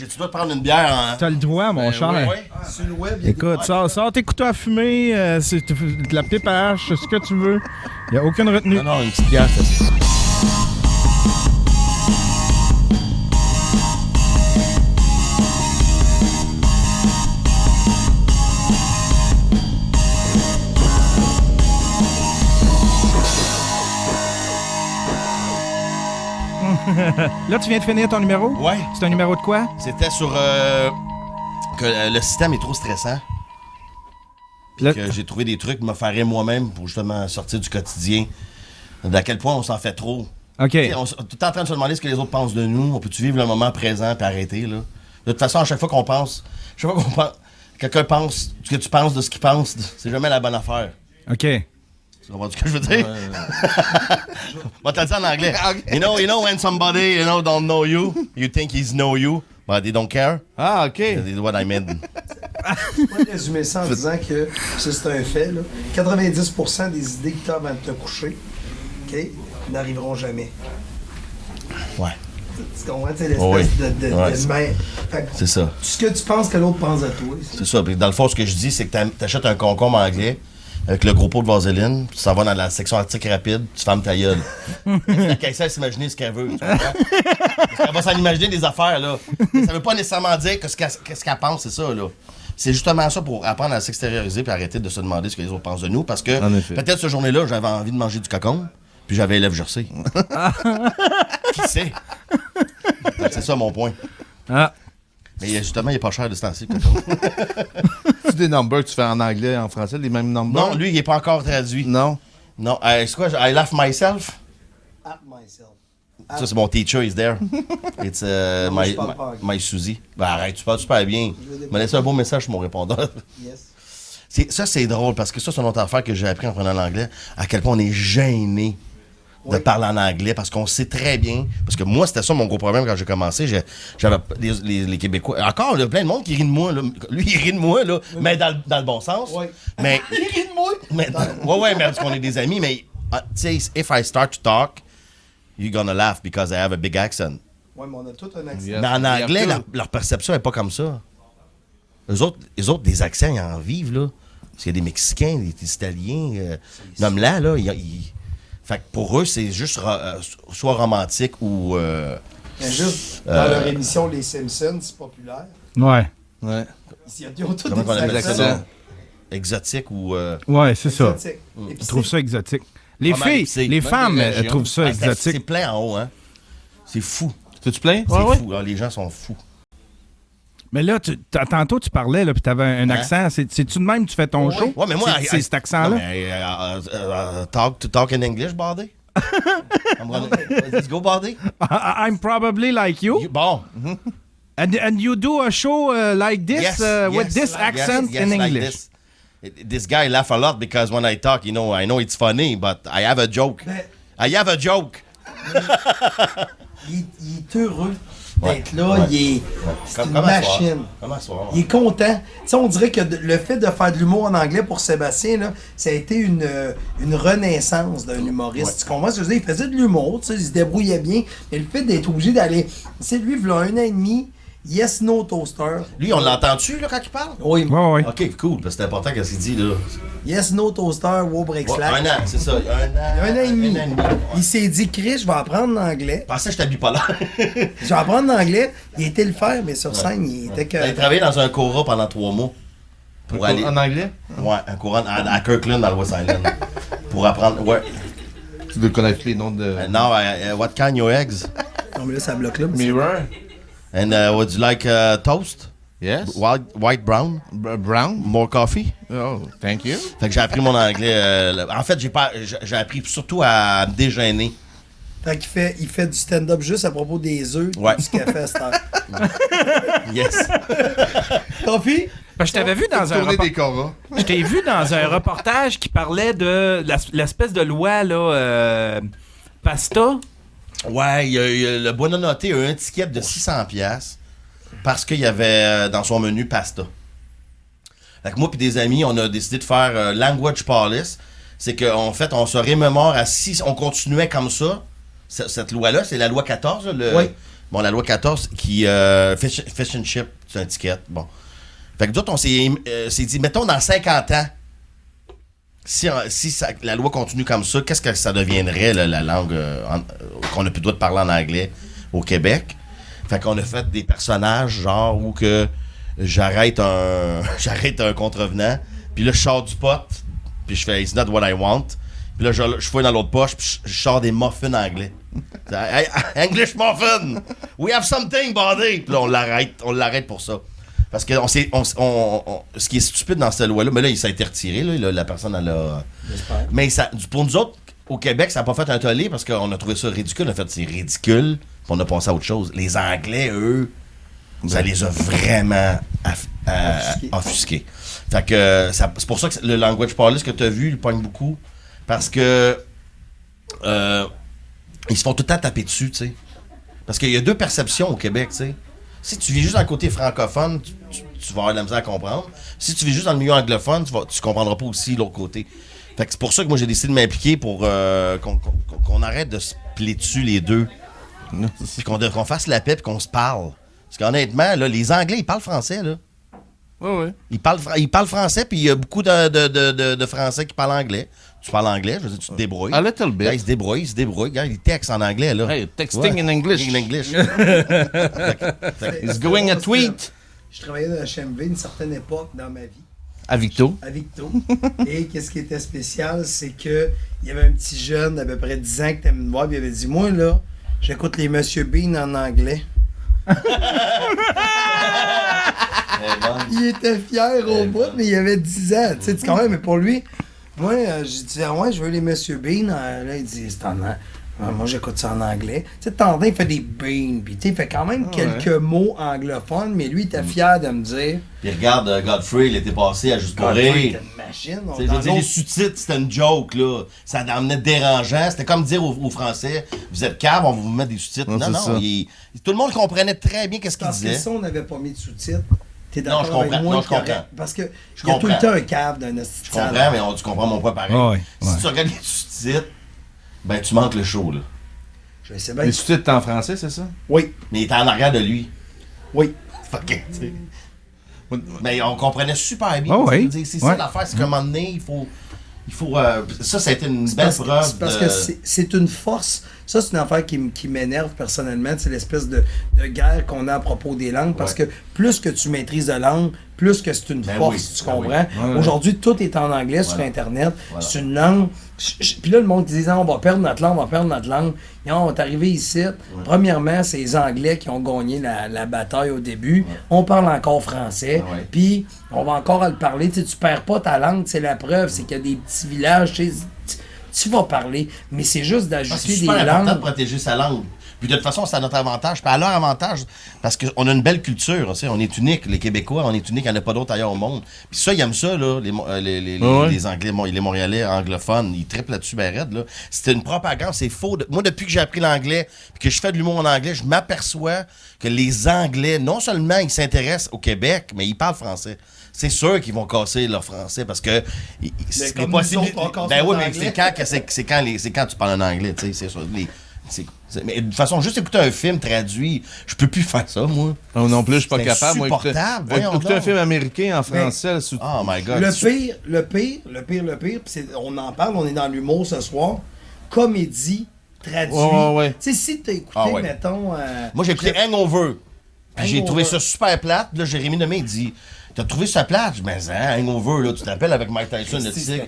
tu dois te prendre une bière en... T'as le droit, mon cher. Ouais. Sur le web, Écoute, sors tes couteaux à fumer, c'est de la pipe à hache, ce que tu veux. Il a aucune retenue. Non, une petite bière, c'est ça. Là, tu viens de finir ton numéro? Ouais. C'est un numéro de quoi? C'était sur que le système est trop stressant. Puis Le- que j'ai trouvé des trucs me faire rire moi-même pour justement sortir du quotidien. D'à quel point on s'en fait trop. OK. T'sais, on est tout le temps en train de se demander ce que les autres pensent de nous. On peut-tu vivre le moment présent et arrêter, là? De toute façon, à chaque fois qu'on pense, quelqu'un pense, ce que tu penses de ce qu'il pense, c'est jamais la bonne affaire. OK. Tu comprends ce que je veux dire? Moi, t'as dit en anglais. You know when somebody, don't know you, you think he's know you, but they don't care. Ah, OK. That's what I meant. Je pourrais résumer ça en disant que, ça c'est un fait, là, 90% des idées que tu as avant de te coucher, OK, n'arriveront jamais. Ouais, Tu comprends? C'est l'espèce Oui. de Ouais. fait que c'est ça. ce que tu penses que l'autre pense de toi. C'est ça. Puis dans le fond, ce que je dis, c'est que t'achètes un concombre anglais avec le gros pot de vaseline, puis tu s'en vas dans la section article rapide, tu fermes ta gueule. La caissière s'imaginer ce qu'elle veut. Tu comprends? Parce qu'elle va s'en imaginer des affaires, là. Mais ça veut pas nécessairement dire que ce qu'elle pense, c'est ça, là. C'est justement ça pour apprendre à s'extérioriser puis arrêter de se demander ce que les autres pensent de nous. Parce que En effet. peut-être cette journée-là, j'avais envie de manger du cocon, puis j'avais les lèvres jersey. Qui sait? C'est ça mon point. Ah. Mais justement, il est pas cher de ce temps-ci, le cocon. Tu des numbers que tu fais en anglais, en français, les mêmes numbers? Non, lui, il est pas encore traduit. Non. Non, c'est quoi? I laugh myself? At myself. Ça, c'est mon teacher, is there. It's Non, my, je parle pas anglais. my Suzy. Ben arrête, tu parles super bien. Il m'a laissé un beau message sur mon répondeur. Yes. Ça, c'est drôle, parce que ça, c'est une autre affaire que j'ai appris en prenant l'anglais, à quel point on est gêné de Oui. parler en anglais, parce qu'on sait très bien, parce que moi, c'était ça mon gros problème quand j'ai commencé, j'avais les Québécois, encore, il y a plein de monde qui rit de moi, là. Lui, il rit de moi, là, mais dans le bon sens. Oui. Mais, Il rit de moi. mais, ouais, mais parce qu'on est des amis, mais, tu sais, if I start to talk, you're gonna laugh because I have a big accent. Oui, mais on a tout un accent. Yeah. Mais en anglais, Yeah. leur perception n'est pas comme ça. Les autres, des accents, ils en vivent, là. Parce qu'il y a des Mexicains, des Italiens, nomme-là, là. Fait que pour eux, c'est juste soit romantique ou... Mais juste dans leur émission Les Simpsons, c'est populaire. Ouais. Ouais. Ils ont tous comment on appelle des ça? accents Exotique ou... Ouais, c'est ça. exotiques. Ils trouvent ça exotique. Les Pas mal filles, épicé. les Même femmes, des elles régions. trouvent ça C'est exotique. plein en haut, hein. C'est fou. Tu plains? C'est fou. Ah, les gens sont fous. Mais là, tantôt, tu parlais, là, puis t'avais un accent. C'est-tu de même que tu fais ton show? Ouais, mais moi... C'est cet accent-là? Non, mais, talk in English, Bardy. Let's go, Bardy. I'm probably like you. Bon. And you do a show like this with this accent in like English. This guy laugh a lot because when I talk, I know it's funny, but I have a joke. I have a joke. Il est heureux d'être là. Ouais. C'est une machine. Comment soir? Il est content. Tu sais, on dirait que le fait de faire de l'humour en anglais pour Sébastien, là, ça a été une renaissance d'un humoriste. Ouais. Tu comprends ce que je veux dire? Il faisait de l'humour, tu sais, il se débrouillait bien. Mais le fait d'être obligé d'aller... Tu sais, lui, il y a 1 an et demi, Yes No Toaster. Lui, on l'entend-tu, là, quand il parle? Oui. Ouais, ouais. Ok, cool, parce que c'est important qu'est-ce qu'il dit, là. Yes No Toaster, Wow Break Ouais, Slack. 1 an, c'est ça. Il y a 1 an et demi. ouais. Il s'est dit, Chris, je vais apprendre l'anglais. Je pensais que je t'habille pas là. Je vais apprendre l'anglais. Il a été le faire, mais sur scène, il était que... Il a travaillé dans un Cora pendant 3 mois. Pour aller. En anglais? Ouais, un courant à Kirkland, dans le West Island. Pour apprendre. Ouais. Tu dois connaître les noms de... Now, what kind your eggs? Non, mais là, ça bloque là. mais Mirror? And would you like toast? Yes. White, brown? Brown? More coffee? Oh, thank you. Fait que j'ai appris mon anglais. En fait, j'ai appris surtout à me déjeuner. Fait qu'il fait du stand-up juste à propos des œufs Ouais. du café à cette heure. Yes. Coffee? Parce que je t'avais vu dans un Tourner des coras. Je t'ai vu dans un reportage qui parlait de l'espèce de loi, là, pasta. Ouais, le Buonanotte a eu un ticket de 600$ parce qu'il y avait dans son menu pasta. Fait que moi et des amis, on a décidé de faire language police. C'est qu'en fait, on se remémore à si on continuait comme ça. Cette loi-là, c'est la loi 14, là, Oui. Bon, la loi 14 qui... fish and chip, c'est un ticket. Bon. Fait que d'autres, on s'est dit, mettons, dans 50 ans, si la loi continue comme ça, qu'est-ce que ça deviendrait, là, la langue qu'on n'a plus le droit de parler en anglais au Québec? Fait qu'on a fait des personnages, genre, où que j'arrête un contrevenant, puis là, je sors du pot, puis je fais « It's not what I want ». Puis là, je fouille dans l'autre poche, puis je sors des muffins anglais. Hey, English muffin! We have something, buddy! Puis là, on l'arrête pour ça. Parce que ce qui est stupide dans cette loi-là, mais là, ça a été retiré, là, la personne, elle a... Mais pour nous autres, au Québec, ça n'a pas fait un tollé parce qu'on a trouvé ça ridicule. On a fait, c'est ridicule, puis on a pensé à autre chose. Les Anglais, eux, ça les a vraiment offusqués. Fait que c'est pour ça que le language police que tu as vu, il pogne beaucoup. Parce que ils se font tout le temps taper dessus, tu sais. Parce qu'il y a deux perceptions au Québec, tu sais. Si tu vis juste dans le côté francophone, tu vas avoir de la misère à comprendre. Si tu vis juste dans le milieu anglophone, tu comprendras pas aussi l'autre côté. Fait que c'est pour ça que moi j'ai décidé de m'impliquer pour qu'on arrête de se plier dessus les deux. Puis qu'on fasse la paix et qu'on se parle. Parce qu'honnêtement, là, les Anglais, ils parlent français, là. Oui. Ils parlent français, puis il y a beaucoup de Français qui parlent anglais. Tu parles anglais, je veux dire, tu te débrouilles. A little bit. Là, ils se débrouillent. Regarde, ils textent en anglais, là. Hey, texting in English. In English. He's going a tweet. Je travaillais dans HMV une certaine époque dans ma vie. À Victo. Et qu'est-ce qui était spécial, c'est que il y avait un petit jeune d'à peu près 10 ans qui était venu me voir, puis il avait dit, moi, là, j'écoute les Monsieur Bean en anglais. Il était fier au bout, mais il avait 10 ans. Tu sais, quand même, mais pour lui, moi, j'ai dit, ah ouais, je veux les Monsieur Bean. Là, il dit, c'est en anglais. Moi, j'écoute ça en anglais. Tu sais, Tandin, il fait des beans, puis tu sais, il fait quand même quelques mots anglophones, mais lui, il était fier de me dire. Puis regarde, Godfrey, il était passé à Juste pour rire. C'était une machine. Je veux dire, les sous-titres, c'était une joke, là. Ça emmenait dérangeant. C'était comme dire aux Français, vous êtes cave, on va vous mettre des sous-titres. Non, tout le monde comprenait très bien qu'est-ce qu'il disait. Parce que si on n'avait pas mis de sous-titres, t'es Non, d'accord avec moi? Non, je comprends. Parce que il y a tout le temps un cave d'un hostie. Je comprends, mais tu comprends mon point pareil. Si tu regardes les sous-titres, ben tu manques le show, là. Je vais essayer bien. Les sous-titres en français, c'est ça? Oui. Mais il était en arrière de lui. Oui. Fuck, tu sais. Mais on comprenait super bien. C'est ça l'affaire, c'est qu'à un moment donné, il faut ça a été une belle preuve. Parce que c'est une force. Ça, c'est une affaire qui m'énerve personnellement. C'est l'espèce de guerre qu'on a à propos des langues. Parce que plus que tu maîtrises de langue, plus que c'est une force, tu comprends? Aujourd'hui, tout est en anglais sur Internet. C'est une langue. Puis là, le monde qui dit, on va perdre notre langue, Et on est arrivé ici. Premièrement, c'est les Anglais qui ont gagné la bataille au début. On parle encore français. Puis, on va encore le parler. Tu perds pas ta langue. C'est la preuve. C'est qu'il y a des petits villages. Tu vas parler. Mais c'est juste d'ajouter des langues. C'est super important de protéger sa langue. Puis de toute façon, c'est à notre avantage. Puis à leur avantage, parce qu'on a une belle culture. Tu sais, on est unique. Les Québécois, on est unique. Il n'y en a pas d'autres ailleurs au monde. Puis ça, ils aiment ça, là, les Anglais, les Montréalais anglophones. Ils triplent là-dessus, ben raide, là. C'était une propagande. C'est faux. Moi, depuis que j'ai appris l'anglais puis que je fais de l'humour en anglais, je m'aperçois que les Anglais, non seulement ils s'intéressent au Québec, mais ils parlent français. C'est sûr qu'ils vont casser leur français parce que c'est possible. Ben oui, mais c'est quand tu parles en anglais, tu sais, c'est sûr. Mais de toute façon, juste écouter un film traduit, je peux plus faire ça, moi. Non plus, je suis pas capable. Écouter un film américain en français. Oh my God. Le pire, on en parle, on est dans l'humour ce soir. Comédie traduit. Tu sais, si t'as écouté, mettons... moi, j'ai écouté Hangover. Puis j'ai trouvé ça super plate. Là, Jérémy Demé, il dit... T'as trouvé ça plate? Je me dis, Hangover, là, tu te rappelles avec Mike Tyson, le tigre?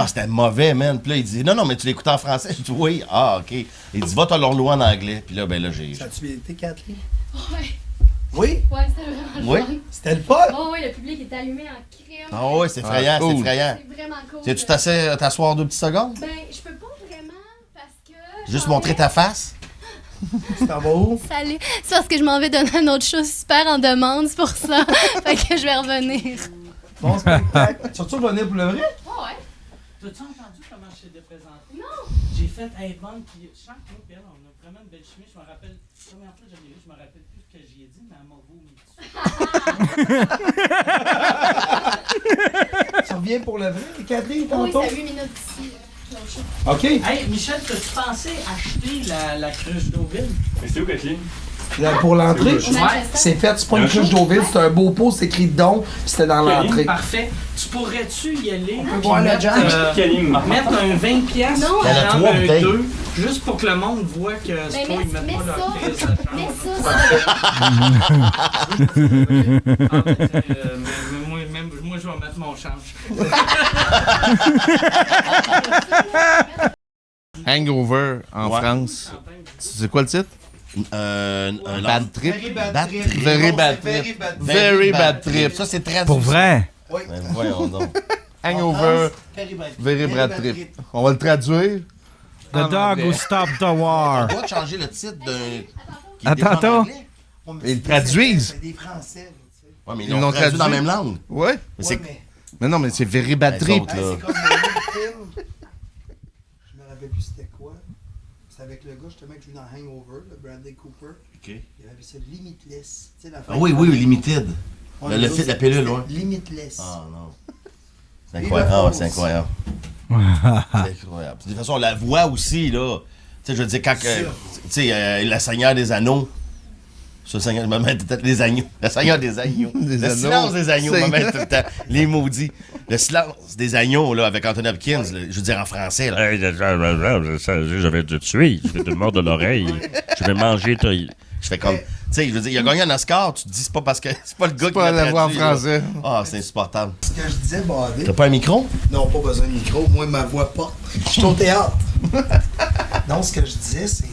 C'était mauvais, man. Puis là, il dit, non, mais tu l'écoutes en français. Je dis, oui. OK. Il dit, va te l'enlouer en anglais. Puis là, j'ai. Ça a-tu été, Kathleen? Ouais. Oui? Ouais, c'était vraiment le fun. C'était le fun? Oh, oui, le public était allumé en crème. Ah oui, c'est effrayant, cool. C'est effrayant. C'est vraiment cool. Tu t'asseoir 2 petites secondes? Ben, je peux pas vraiment parce que. Juste montrer ta face? Tu t'en vas où? Salut. C'est parce que je m'en vais donner une autre chose super en demande, c'est pour ça. Fait que je vais revenir. Bon spectacle. Tu vas-tu revenir pour le vrai? Oh, ouais. T'as-tu entendu comment je t'ai présenté? Non. J'ai fait Bon, puis chaque fois qu'elle, on a vraiment une belle chimie. Je me rappelle, la première fois que je l'ai vu, je me rappelle plus ce que j'y ai dit, mais elle m'a vomi dessus. Tu reviens pour le vrai, Kathleen, Oui, tantôt? c'est à 8 minutes d'ici. OK. Hey, Michel, t'as-tu pensé acheter la cruche d'eau vide? Mais c'est où, Kathleen? Pour l'entrée, Ouais. c'est fait, c'est pas une cruche d'eau vide, c'est un beau pot, c'est écrit don, puis c'était dans l'entrée. Parfait. Tu pourrais-tu y aller? On peut voir le jam. Mettre un 20$ piastres, Non. Il y en a genre 3 un bouteilles. 2, juste pour que le monde voit que c'est pas, ils mettent mets pas leur ça. crise de Mets chambre. Moi, je vais mettre mon change. Hangover en Ouais. France. C'est quoi le titre? Bad Trip. Bad Trip. Very bad trip. Very bad trip. Ça, c'est traduit. Pour vrai? Oui. Ben, voyons donc. Hangover, very bad trip. On va le traduire. The dog who stopped the war. On doit changer le titre d'un... qui est Attends, déjà en attends. anglais. Ils le traduisent. C'est des Français. Ouais, mais Ils ils l'ont l'ont traduit dans la traduit. même langue. Ouais. Mais c'est... Mais non, mais c'est very bad Les trip. autres, Hey, là. c'est comme le film. Je me rappelle plus c'était quoi. C'est avec le gars justement qui joue dans Hangover, le Bradley Cooper. OK. Il avait ça Limitless. Tu sais, Ah oui, oui, Limited. Ouais, Le fit, la pilule, ouais. Limitless. Ah non. C'est incroyable. Ah, ouais, c'est incroyable. C'est incroyable. De toute façon, la voix aussi, là. Tu sais, je veux dire, quand. Tu sais, la Seigneur des Anneaux. Ça, le Seigneur, je me mets tout le temps. Les agneaux. Le Seigneur des agneaux. Des Le anneaux. silence des agneaux, je me Seigneur. mets tout le temps. Les maudits. Le silence des agneaux, là, avec Anthony Hopkins, là, je veux dire en français, là. Je vais te tuer, je vais te mordre l'oreille, je vais manger ta... Je fais comme. Tu sais, je veux dire, il a gagné un Oscar, tu te dis, c'est pas parce que. C'est pas le gars qui Pas l'a la voix en traduit, là. français. Ah, c'est insupportable. Ce que je disais, Badé. T'as pas un micro? Non, pas besoin de micro. Moi, ma voix porte. Je suis au théâtre. Non, ce que je disais, c'est.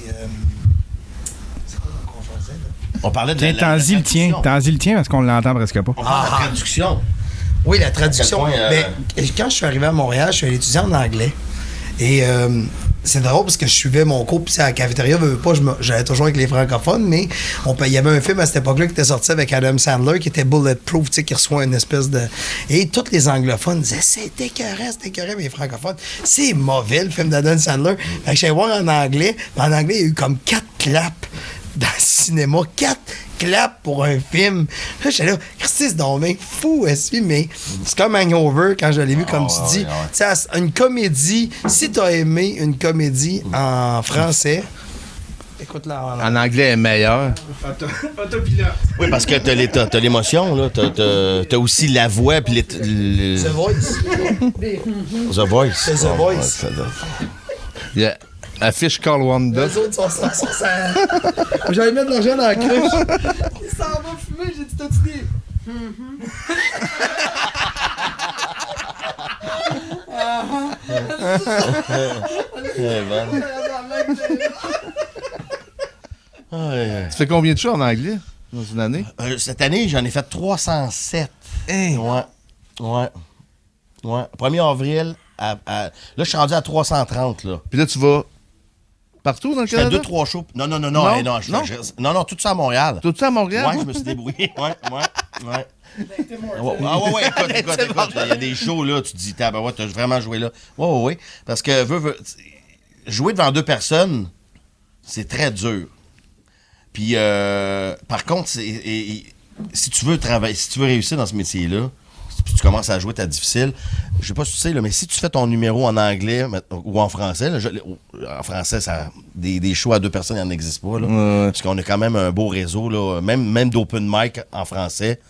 C'est quoi qu'on faisait, là? On parlait de Tiens, t'en-y le tien. traduction. T'en-y le tien parce qu'on l'entend presque pas. On parle de la traduction. Oui, la traduction. À quel point, Ben, quand je suis arrivé à Montréal, je suis allé étudier en anglais. Et c'est drôle parce que je suivais mon cours, puis à la cafétéria, veux pas, j'allais toujours avec les francophones, mais il y avait un film à cette époque-là qui était sorti avec Adam Sandler, qui était Bulletproof, tu sais, qui reçoit une espèce de... Et tous les anglophones disaient, c'est écœurant, mais les francophones, c'est mauvais, le film d'Adam Sandler. Fait que j'allais voir en anglais, puis en anglais, il y a eu comme 4 claps dans le cinéma, 4 clap pour un film. Là, j'étais là, Christy, c'est donc bien fou aussi, mais c'est comme Hangover quand je l'ai vu, comme tu dis. ouais. Tu sais, une comédie, si t'as aimé une comédie en français, écoute-la en En anglais est meilleur. Autopilote. Oui, parce que t'as l'émotion, là. T'as aussi la voix, puis The Voice. The Voice. C'est The Voice. Il y a A Fish Call Wanda. Les autres sont ça. J'allais mettre de l'argent dans la cruche. Il s'en va fumer, j'ai dit, t'as-tu dit? Tu fais combien de shows en anglais dans une année? Cette année, j'en ai fait 307. Ouais. 1er avril, là, je suis rendu à 330, là. Puis là, tu vas partout dans le Je fais Canada? 2-3 shows. Non, Non? non, tout ça à Montréal. Tout ça à Montréal? Ouais, je me suis débrouillé. Ouais. Ah ouais, écoute. Il y a des shows, là, tu te dis, t'as vraiment joué là. Ouais. Parce que jouer devant 2 personnes, c'est très dur. Puis, par contre, si tu veux travailler, si tu veux réussir dans ce métier-là, puis tu commences à jouer, t'as difficile. Je sais pas si tu sais, là, mais si tu fais ton numéro en anglais ou en français, là, en français, des shows à 2 personnes, il n'en existe pas. Là, parce qu'on a quand même un beau réseau, là, même d'open mic en français,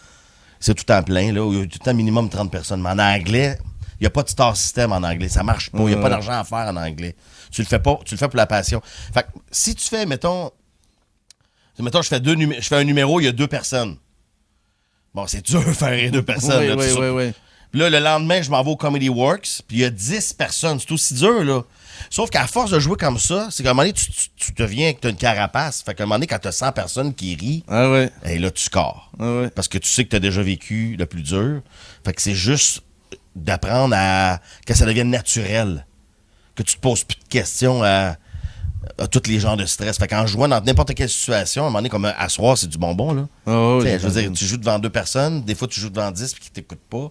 c'est tout en plein. Là, il y a tout le temps minimum 30 personnes. Mais en anglais, il n'y a pas de star system en anglais. Ça marche pas. Il n'y a pas d'argent à faire en anglais. Tu le fais pas. Tu le fais pour la passion. Fait que si tu fais, mettons, je fais un numéro, il y a 2 personnes. Bon, c'est dur de faire 2 personnes. Oui. Puis là, le lendemain, je m'en vais au Comedy Works, puis il y a 10 personnes. C'est aussi dur, là. Sauf qu'à force de jouer comme ça, c'est qu'à un moment donné, tu deviens que tu as une carapace. Fait qu'à un moment donné, quand tu as 100 personnes qui rient, Ah ouais. et là, tu scores. Ah ouais. Parce que tu sais que tu as déjà vécu le plus dur. Fait que c'est juste d'apprendre que ça devienne naturel. Que tu te poses plus de questions à tous les genres de stress. Fait qu'en jouant dans n'importe quelle situation, à un moment donné, comme à soir, c'est du bonbon, là. Ah T'sais, ouais. je veux dire, tu joues devant 2 personnes, des fois tu joues devant 10 puis qu'ils t'écoutent pas.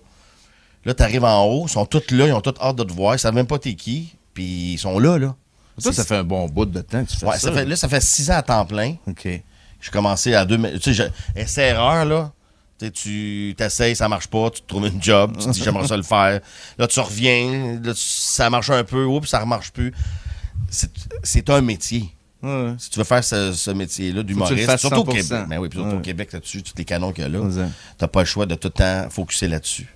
Là, t'arrives en haut, ils sont tous là, ils ont tous hâte de te voir, ils savent même pas t'es qui, puis ils sont là. Toi, ça fait un bon bout de temps que tu fais Ouais, ça. ça fait 6 ans à temps plein. OK. J'ai commencé à 2... Tu sais, essai-erreur, là. Tu t'essayes, ça marche pas, tu te trouves une job, tu te dis j'aimerais ça le faire. Là, tu reviens, là, ça marche un peu, oups, ça remarche plus. C'est un métier. Ouais. Si tu veux faire ce métier-là Faut que tu le d'humoriste, fasses surtout au 100%. Québec. Ben oui, puis surtout Ouais. au Québec, là-dessus, tous les canons qu'il y a là, Exact. t'as pas le choix de tout le temps focusser là-dessus.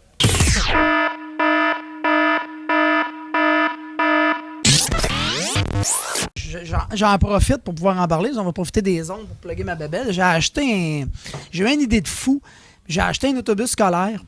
J'en profite pour pouvoir en parler. On va profiter des ondes pour plugger ma bébelle. J'ai eu une idée de fou. J'ai acheté un autobus scolaire.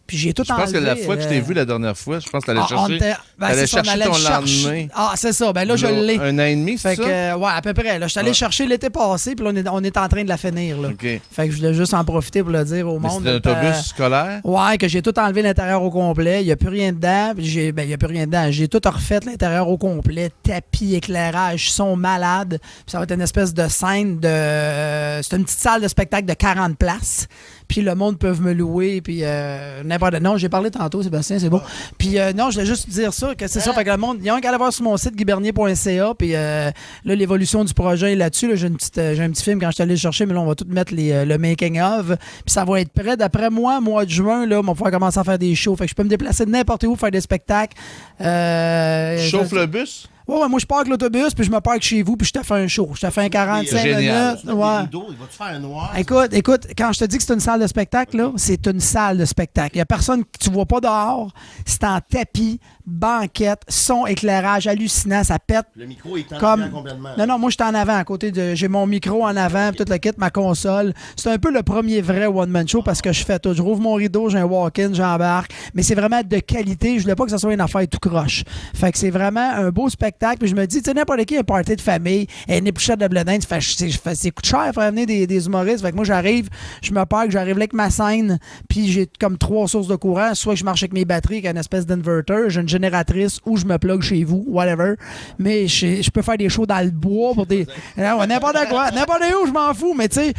Puis j'ai tout Je pense que la enlevé, fois que je t'ai vu la dernière fois, je pense que t'allais on chercher, était- t'allais c'est ça, on chercher allait ton le chercher. lendemain. Ah, c'est ça. Ben là, je l'ai. Un an et demi, Fait c'est que, ça? ouais, à peu près. Là, je suis allé chercher l'été passé, puis là, on est en train de la finir. Là. OK. Fait que je voulais juste en profiter pour le dire au Mais monde. c'est un autobus scolaire? Ouais, que j'ai tout enlevé l'intérieur au complet. Il n'y a plus rien dedans. Puis il n'y a plus rien dedans. J'ai tout refait l'intérieur au complet. Tapis, éclairage, son malade. Puis ça va être une espèce de scène de. C'est une petite salle de spectacle de 40 places. Puis le monde peut me louer. Puis n'importe. Non, j'ai parlé tantôt, Sébastien, c'est bon. Puis non, je voulais juste dire ça, que c'est ça. Fait que le monde, il y a un qui allait voir sur mon site guibernier.ca. Puis là, l'évolution du projet est là-dessus. Là, j'ai un petit film quand je suis allé le chercher, mais là, on va tout mettre le making of. Puis ça va être prêt. D'après moi, mois de juin, là, on va pouvoir commencer à faire des shows. Fait que je peux me déplacer de n'importe où, faire des spectacles. Chauffe le bus? Ouais, moi, je pars avec l'autobus, puis je me parque chez vous, puis je te fais un show. Je te fais un 45 Génial. minutes. Ouais. Il va-tu faire un noir? Écoute, quand je te dis que c'est une salle de spectacle, là, c'est une salle de spectacle. Il n'y a personne que tu vois pas dehors. C'est en tapis, banquette, son, éclairage hallucinant, ça pète. Le micro est Comme... complètement. Non, moi, je suis en avant, à côté de... J'ai mon micro en avant, puis tout le kit, ma console. C'est un peu le premier vrai one-man show parce que je fais tout. Je rouvre mon rideau, j'ai un walk-in, j'embarque. Mais c'est vraiment de qualité. Je voulais pas que ça soit une affaire tout croche. Fait que c'est vraiment un beau spectacle. Puis je me dis, tu sais, n'importe qui, un party de famille, une épluchette de bledin, c'est coûte cher faire venir des humoristes. Fait que moi, j'arrive là avec ma scène, puis j'ai comme 3 sources de courant. Soit que je marche avec mes batteries, avec une espèce d'inverter, j'ai une génératrice, ou je me plug chez vous, whatever. Mais je peux faire des shows dans le bois pour des. Non, n'importe quoi. N'importe où, je m'en fous. Mais tu sais,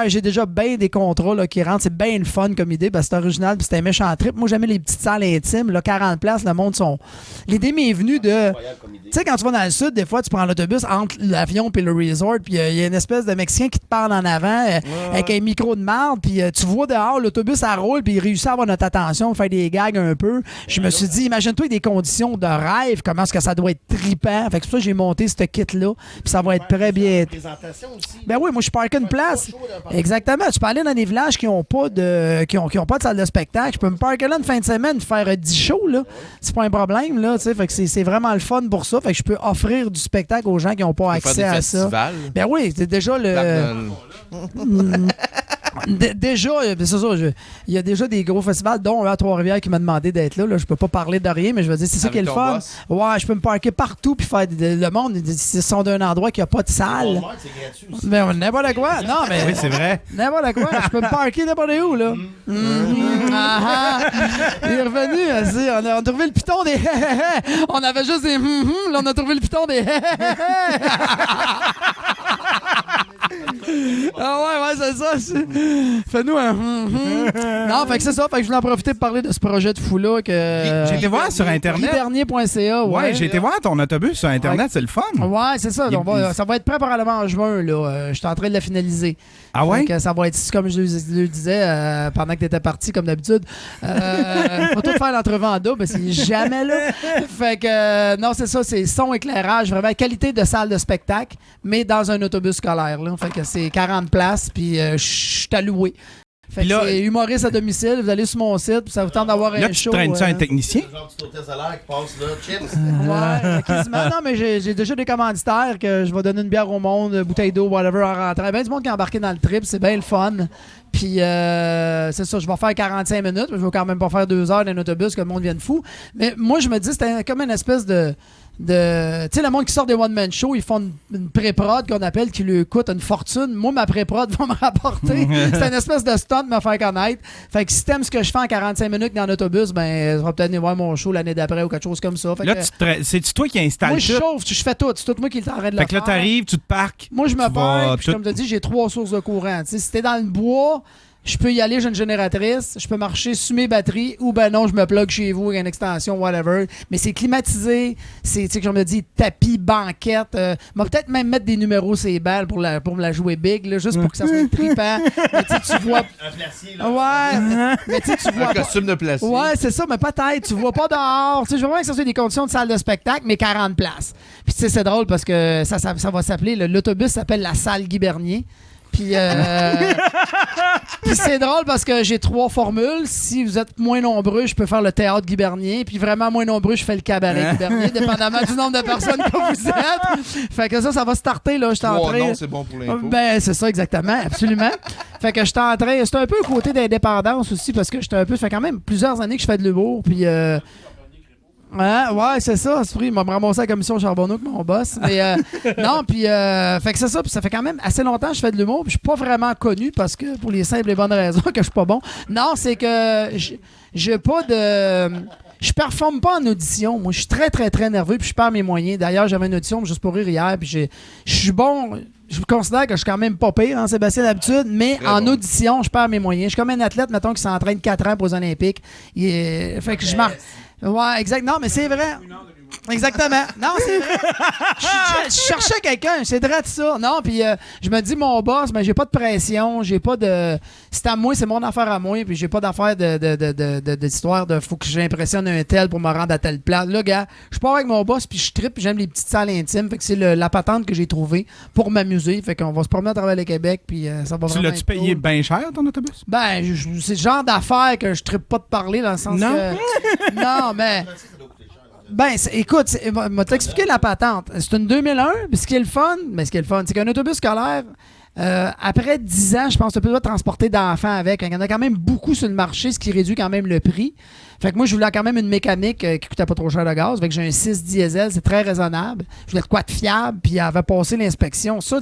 j'ai déjà bien des contrats là, qui rentrent. C'est bien le fun comme idée, parce que c'est original, puis c'est un méchant trip. Moi, j'aimais les petites salles intimes, là, 40 places, le monde sont. L'idée m'est venue de. Tu sais, quand tu vas dans le sud, des fois, tu prends l'autobus entre l'avion et le resort, puis il y a une espèce de Mexicain qui te parle en avant avec un micro de marde, puis tu vois dehors, l'autobus, ça roule, puis il réussit à avoir notre attention, faire des gags un peu. Je me suis dit, imagine-toi des conditions de rêve, comment est-ce que ça doit être trippant. Fait que c'est pour ça que j'ai monté ce kit-là, puis ça va être prêt bien. Ben oui, moi, je parque une place. Exactement. Tu peux aller dans des villages qui n'ont pas de salle de spectacle. Je peux me parker là une fin de semaine, faire 10 shows, là. C'est pas un problème, là, tu sais. Fait que c'est vraiment le fun pour ça. Fait que je peux offrir du spectacle aux gens qui n'ont pas accès à ça. Ben oui, c'est déjà le. Déjà, c'est ça, il y a déjà des gros festivals, dont un à Trois-Rivières qui m'a demandé d'être là. Je peux pas parler de rien, mais je veux dire, c'est ça qui est le fun. Boss? Ouais, je peux me parquer partout puis faire le monde. Ils sont d'un endroit qui a pas de salle. Mais n'importe quoi. Non, mais. Oui, c'est vrai. N'importe quoi. Je peux me parquer n'importe où, là. Il est revenu. On a trouvé le piton des. On avait juste des. Là, on a trouvé le piton des. Ah ouais, c'est ça. Fais-nous un. Non, fait que c'est ça. Fait que je voulais en profiter pour parler de ce projet de fou-là. J'ai été voir sur Internet. Guibernier.ca, Ouais, j'ai été voir ton autobus sur Internet, c'est le fun. Ouais, c'est ça. Ça va être prêt probablement en juin, là. Je suis en train de la finaliser. Ah ouais? Fait que ça va être, comme je le disais pendant que tu étais parti, comme d'habitude. Pas tout faire l'entrevue en double, c'est jamais là. Fait que, non, c'est ça, c'est son éclairage, vraiment qualité de salle de spectacle, mais dans un autobus scolaire, là. Fait que c'est 40 places, puis je suis alloué. Fait que là, c'est humoriste à domicile, vous allez sur mon site, puis ça vous tente d'avoir Là, un tu show. traînes-tu un technicien? Genre petit hôtel solaire qui passe là, chips. Ouais, quasiment. Non, mais j'ai déjà des commanditaires que je vais donner une bière au monde, bouteille d'eau, whatever, en rentrant. Ben du monde qui est embarqué dans le trip, c'est bien le fun. Puis, c'est ça, je vais faire 45 minutes, mais je vais quand même pas faire 2 heures d'un autobus que le monde vienne fou. Mais moi, je me dis, c'était comme une espèce de tu sais, le monde qui sort des one-man shows, ils font une pré-prod qu'on appelle qui lui coûte une fortune. Moi, ma pré-prod va me rapporter. C'est une espèce de stunt de me faire connaître. Fait que si t'aimes ce que je fais en 45 minutes dans l'autobus, ben, tu vas peut-être venir voir mon show l'année d'après ou quelque chose comme ça. Fait Là, que, c'est-tu toi qui installes moi, je tout? chauffe, je fais tout. C'est tout moi qui est en train de le Fait que là, faire. t'arrives, tu te parques. Moi, je me tu vas parle, puis tout- comme tu as dit, j'ai 3 sources de courant. Tu sais, si t'es dans le bois, Je peux y aller, j'ai une génératrice, je peux marcher sur mes batteries, ou ben non, je me plug chez vous avec une extension, whatever. Mais c'est climatisé, c'est, tu sais, comme je me dis, tapis, banquette. M'a peut-être même mettre des numéros sur les balles pour me la jouer big, là, juste pour que ça soit trippant. Mais tu sais, tu vois. Un placier, là. Ouais, mais tu sais, tu vois. Un costume de placier. Ouais, c'est ça, mais peut-être. Tu vois pas dehors. Tu sais, je veux vraiment que ça soit des conditions de salle de spectacle, mais 40 places. Puis tu sais, c'est drôle parce que ça va s'appeler, l'autobus s'appelle la salle Guy Bernier. Puis, puis c'est drôle parce que j'ai 3 formules. Si vous êtes moins nombreux, je peux faire le théâtre Guy Bernier. Puis vraiment moins nombreux, je fais le cabaret Guy Bernier, dépendamment du nombre de personnes que vous êtes. Fait que ça va starter, là. Je suis en train. Non, c'est bon pour l'impôt. Ben, c'est ça, exactement. Absolument. Fait que je suis en train. C'est un peu le côté d'indépendance aussi parce que j'étais un peu. Ça fait quand même plusieurs années que je fais de l'humour. Puis. Ouais, c'est ça. Il m'a ramassé à la commission Charbonneau, mon boss. Mais non, puis fait que c'est ça. Puis ça fait quand même assez longtemps que je fais de l'humour. Puis je suis pas vraiment connu parce que pour les simples et bonnes raisons que je suis pas bon. Non, c'est que j'ai pas de. Je performe pas en audition. Moi, je suis très, très, très nerveux. Puis je perds mes moyens. D'ailleurs, j'avais une audition juste pour rire hier. Puis je suis bon. Je considère que je suis quand même pas pire, hein, Sébastien, d'habitude, mais très en audition, je perds mes moyens. Je suis comme un athlète, mettons, qui s'entraîne 4 ans pour les Olympiques. Fait que je marque. Ouais, exact. Non, mais c'est vrai. Exactement. Non, c'est vrai. Je cherchais quelqu'un, c'est vrai de ça. Non, puis je me dis, mon boss, mais j'ai pas de pression, j'ai pas de. C'est à moi, c'est mon affaire à moi, puis j'ai pas d'affaire d'histoire de faut que j'impressionne un tel pour me rendre à telle place. Là, gars, je pars avec mon boss, puis je trippe, puis j'aime les petites salles intimes. Fait que c'est la patente que j'ai trouvée pour m'amuser. Fait qu'on va se promener à travers le Québec, puis ça va vraiment. Tu l'as-tu payé bien cher, ton autobus? Ben, c'est le genre d'affaire que je trippe pas de parler dans le sens que. Non, mais. Ben, écoute, m'a t'expliqué la patente. C'est une 2001, puis ce qui est le fun, c'est qu'un autobus scolaire, après 10 ans, je pense que tu as plus le droit de transporter d'enfants avec. Il y en a quand même beaucoup sur le marché, ce qui réduit quand même le prix. Fait que moi, je voulais quand même une mécanique qui coûtait pas trop cher de gaz. Fait que j'ai un 6 diesel, c'est très raisonnable. Je voulais de quoi de fiable, puis elle avait passé l'inspection. Ça,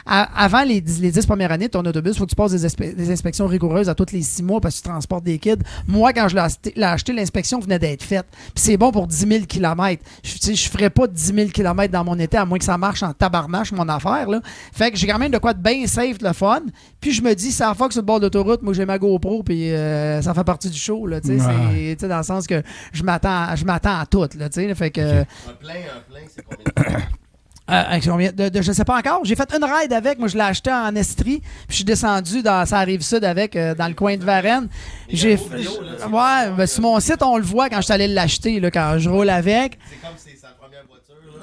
avant les 10 premières années de ton autobus, il faut que tu passes des inspections rigoureuses à tous les 6 mois parce que tu transportes des kids. Moi, quand je l'ai acheté, l'inspection venait d'être faite. Puis c'est bon pour 10 000 km. Je ferais pas 10 000 km dans mon été, à moins que ça marche en tabarnache, mon affaire. Là. Fait que j'ai quand même de quoi de bien safe, le fun. Puis je me dis, ça fois que sur le bord d'autoroute, moi, j'ai ma GoPro, puis ça fait partie du show. Là, dans le sens que je m'attends à tout. Là, fait que, un plein, c'est combien je sais pas encore. J'ai fait une ride avec. Moi, je l'ai acheté en Estrie. Puis je suis descendu dans sa rive sud avec, dans le coin de Varennes. Ben, sur mon site, on le voit quand je suis allé l'acheter, là, quand je roule avec. C'est comme c'est sa première voiture.